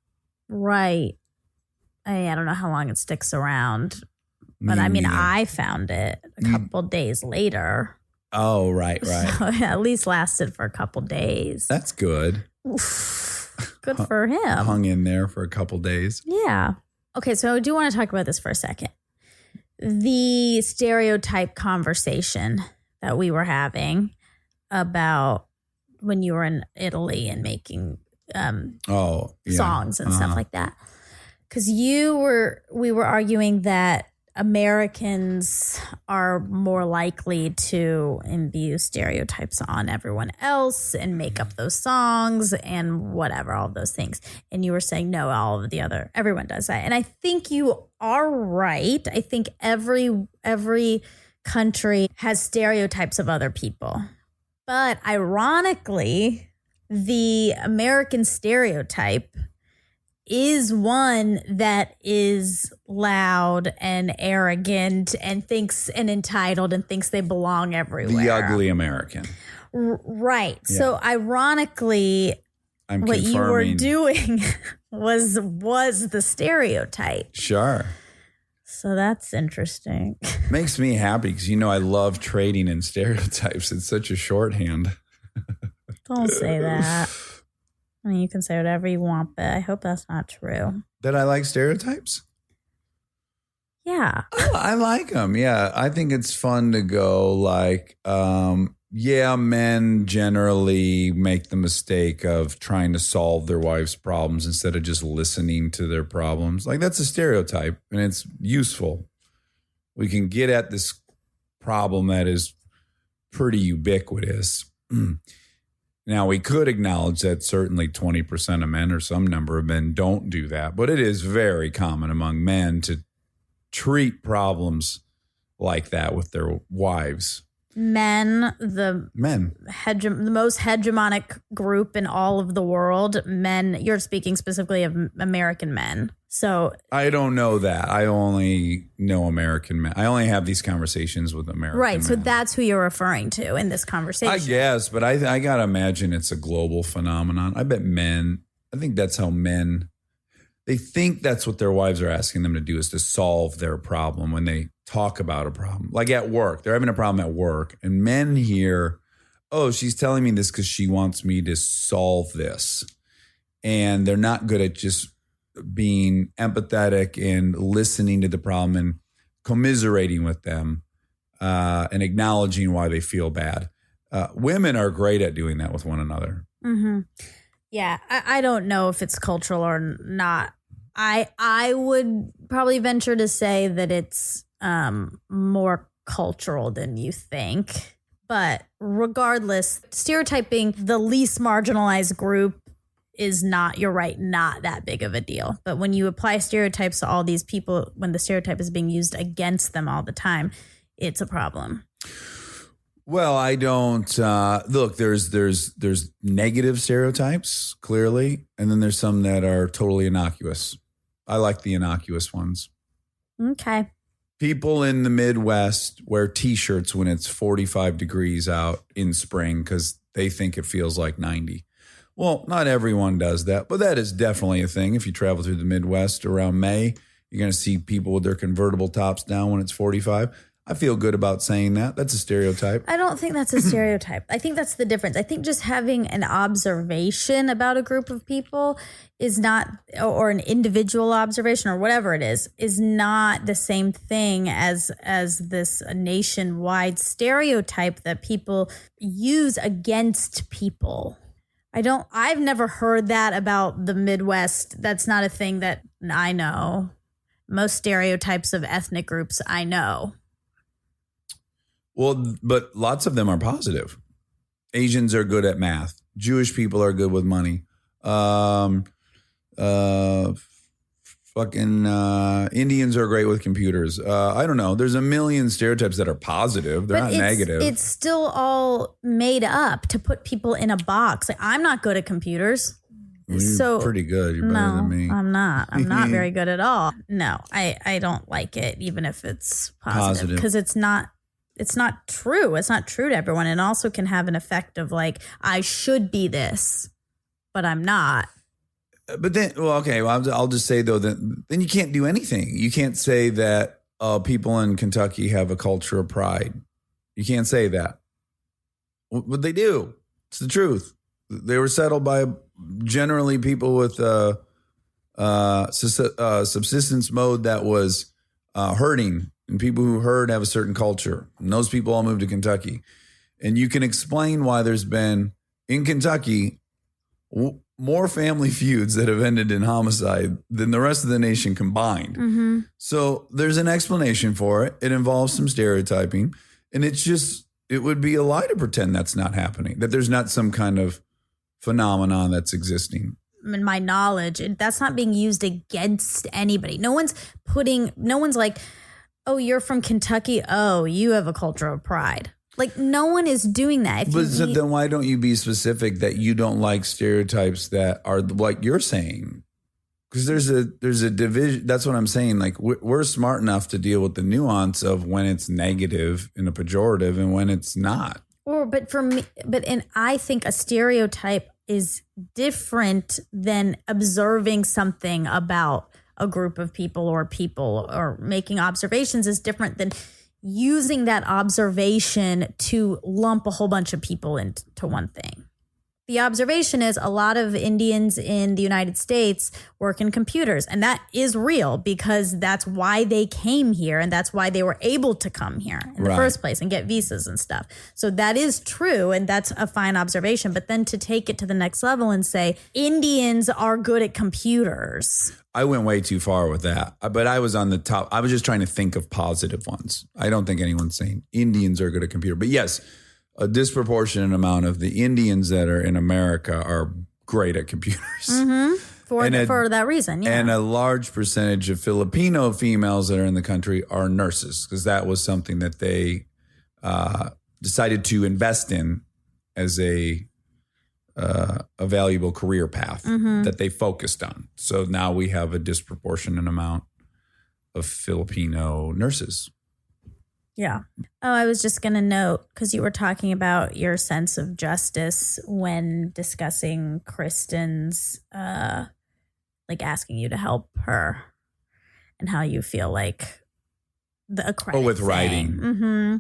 Right. I don't know how long it sticks around. But Me I mean, neither. I found it a couple days later. Oh, right. So it at least lasted for a couple days. That's good. Good for him. Hung in there for a couple days. Yeah. Okay, so I do want to talk about this for a second. The stereotype conversation that we were having about when you were in Italy and making Oh, yeah. songs and stuff like that. Because we were arguing that Americans are more likely to imbue stereotypes on everyone else and make up those songs and whatever, all of those things. And you were saying, no, everyone does that. And I think you are right. I think every country has stereotypes of other people. But ironically, the American stereotype is one that is loud and arrogant and entitled and thinks they belong everywhere. The ugly American. Right. Yeah. So ironically, I'm what confirming. you were doing was the stereotype. Sure. So that's interesting. Makes me happy because, I love trading in stereotypes. It's such a shorthand. Don't say that. I mean, you can say whatever you want, but I hope that's not true. That I like stereotypes? Yeah. Oh, I like them. Yeah. I think it's fun to go like, men generally make the mistake of trying to solve their wife's problems instead of just listening to their problems. Like that's a stereotype and it's useful. We can get at this problem that is pretty ubiquitous. Now, we could acknowledge that certainly 20% of men or some number of men don't do that, but it is very common among men to treat problems like that with their wives. The most hegemonic group in all of the world, men, you're speaking specifically of American men. So I don't know that. I only know American men. I only have these conversations with American right. So men. that's who you're referring to in this conversation. I guess, but I got to imagine it's a global phenomenon. I bet I think that's how men, they think that's what their wives are asking them to do, is to solve their problem when they talk about a problem. Like at work, they're having a problem at work, and men hear, oh, she's telling me this because she wants me to solve this. And they're not good at just being empathetic and listening to the problem and commiserating with them and acknowledging why they feel bad. Women are great at doing that with one another. Mm-hmm. Yeah, I don't know if it's cultural or not. I would probably venture to say that it's more cultural than you think. But regardless, stereotyping the least marginalized group is not, you're right, not that big of a deal. But when you apply stereotypes to all these people, when the stereotype is being used against them all the time, it's a problem. Well, I don't look. There's negative stereotypes clearly, and then there's some that are totally innocuous. I like the innocuous ones. Okay. People in the Midwest wear T-shirts when it's 45 degrees out in spring because they think it feels like 90. Well, not everyone does that, but that is definitely a thing. If you travel through the Midwest around May, you're going to see people with their convertible tops down when it's 45. I feel good about saying that. That's a stereotype. I don't think that's a stereotype. I think that's the difference. I think just having an observation about a group of people is not, or an individual observation or whatever it is not the same thing as this nationwide stereotype that people use against people. I've never heard that about the Midwest. That's not a thing that I know. Most stereotypes of ethnic groups I know. Well, but lots of them are positive. Asians are good at math. Jewish people are good with money. Indians are great with computers. I don't know. There's a million stereotypes that are positive. They're not negative. It's still all made up to put people in a box. Like, I'm not good at computers. You're pretty good. You're better than me. I'm not. I'm not very good at all. No, I don't like it, even if it's positive. Because it's not true. It's not true to everyone. And also can have an effect of like, I should be this, but I'm not. But then, I'll just say though that then you can't do anything. You can't say that people in Kentucky have a culture of pride. You can't say that. But they do. It's the truth. They were settled by generally people with subsistence mode that was herding, and people who herd have a certain culture. And those people all moved to Kentucky. And you can explain why there's been in Kentucky more family feuds that have ended in homicide than the rest of the nation combined. Mm-hmm. So there's an explanation for it. It involves some stereotyping. And it would be a lie to pretend that's not happening, that there's not some kind of phenomenon that's existing. In my knowledge, that's not being used against anybody. No one's like, oh, you're from Kentucky. Oh, you have a culture of pride. Like, no one is doing that. Then why don't you be specific that you don't like stereotypes that are like you're saying? Because there's a division. That's what I'm saying. Like, we're smart enough to deal with the nuance of when it's negative and a pejorative and when it's not. I think a stereotype is different than observing something about a group of people or making observations is different than using that observation to lump a whole bunch of people into one thing. The observation is a lot of Indians in the United States work in computers, and that is real because that's why they came here and that's why they were able to come here in the first place and get visas and stuff. So that is true, and that's a fine observation. But then to take it to the next level and say Indians are good at computers. I went way too far with that, but I was on the top. I was just trying to think of positive ones. I don't think anyone's saying Indians are good at computer, but yes, a disproportionate amount of the Indians that are in America are great at computers. Mm-hmm. For that reason, yeah. And a large percentage of Filipino females that are in the country are nurses because that was something that they decided to invest in as a a valuable career path that they focused on. So now we have a disproportionate amount of Filipino nurses. Yeah. Oh, I was just going to note, because you were talking about your sense of justice when discussing Kristen's, like asking you to help her and how you feel like the credit with thing. writing. Mm-hmm.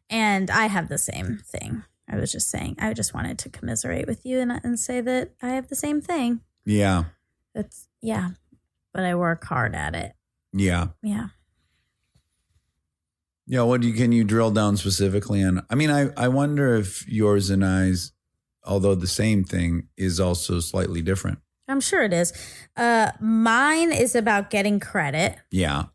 And I have the same thing. I was just saying, I just wanted to commiserate with you and say that I have the same thing. Yeah. But I work hard at it. Yeah. Yeah. Yeah. Can you drill down specifically on? I mean, I wonder if yours and I's, although the same thing, is also slightly different. I'm sure it is. Mine is about getting credit. Yeah.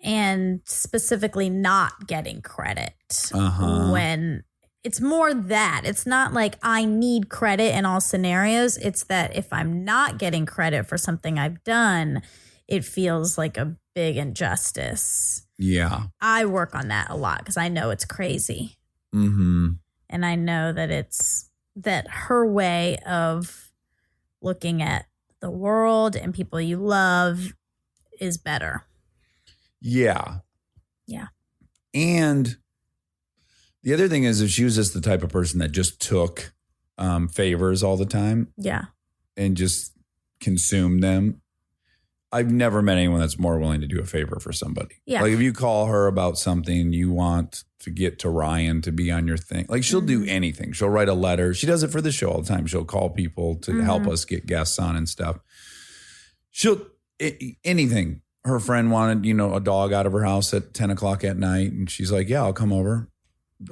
And specifically not getting credit when it's more that it's not like I need credit in all scenarios. It's that if I'm not getting credit for something I've done, it feels like a big injustice. Yeah. I work on that a lot because I know it's crazy. Mm-hmm. And I know that it's that her way of looking at the world and people you love is better. Yeah. Yeah. And the other thing is, if she was just the type of person that just took favors all the time. Yeah. And just consumed them, I've never met anyone that's more willing to do a favor for somebody. Yeah. Like if you call her about something you want to get to Ryan to be on your thing, like she'll do anything. She'll write a letter. She does it for the show all the time. She'll call people to help us get guests on and stuff. Anything. Her friend wanted, a dog out of her house at 10 o'clock at night. And she's like, yeah, I'll come over.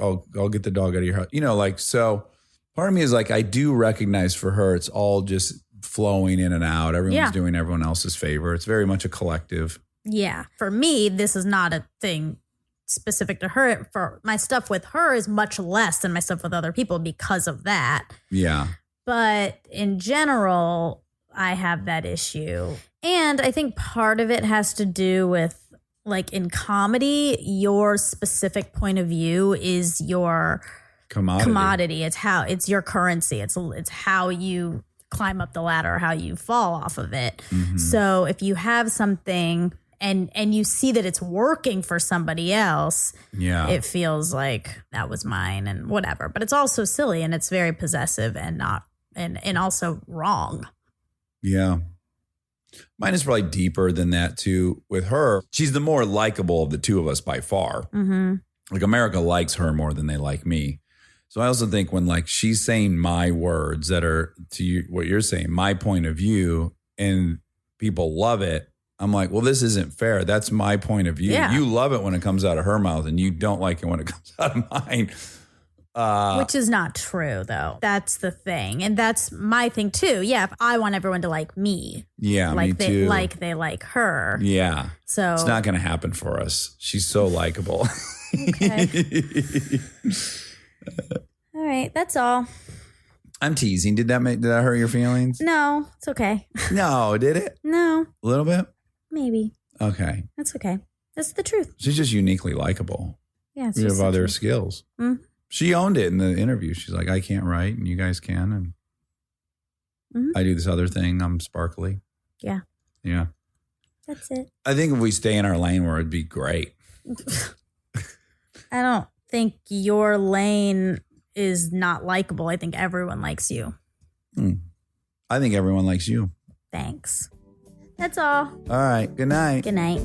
I'll get the dog out of your house. So part of me is like, I do recognize for her, it's all just flowing in and out. Everyone's doing everyone else's favor. It's very much a collective. Yeah. For me, this is not a thing specific to her. For my stuff with her is much less than my stuff with other people because of that. Yeah. But in general, I have that issue. And I think part of it has to do with, like in comedy, your specific point of view is your commodity. It's your currency. It's how you climb up the ladder, how you fall off of it. Mm-hmm. So if you have something and you see that it's working for somebody else, it feels like that was mine and whatever. But it's also silly and it's very possessive and not and also wrong. Yeah. Mine is probably deeper than that too. With her, she's the more likable of the two of us by far. Mm-hmm. Like America likes her more than they like me. So I also think when like she's saying my words that are to you, what you're saying, my point of view, and people love it, I'm like, well, this isn't fair. That's my point of view. Yeah. You love it when it comes out of her mouth and you don't like it when it comes out of mine. Which is not true, though. That's the thing. And that's my thing, too. Yeah, if I want everyone to like me. Yeah, like me too. They like her. Yeah. So it's not going to happen for us. She's so likable. Okay. All right, that's all. I'm teasing. Did that hurt your feelings? No, it's okay. No, did it? No. A little bit? Maybe. Okay. That's okay. That's the truth. She's just uniquely likable. Yeah, it's We just have other truth. skills. Mm-hmm. She owned it in the interview. She's like, I can't write and you guys can. And I do this other thing. I'm sparkly. Yeah. Yeah. That's it. I think if we stay in our lane where it'd be great. I don't think your lane is not likable. I think everyone likes you. I think everyone likes you. Thanks. That's all. All right. Good night. Good night.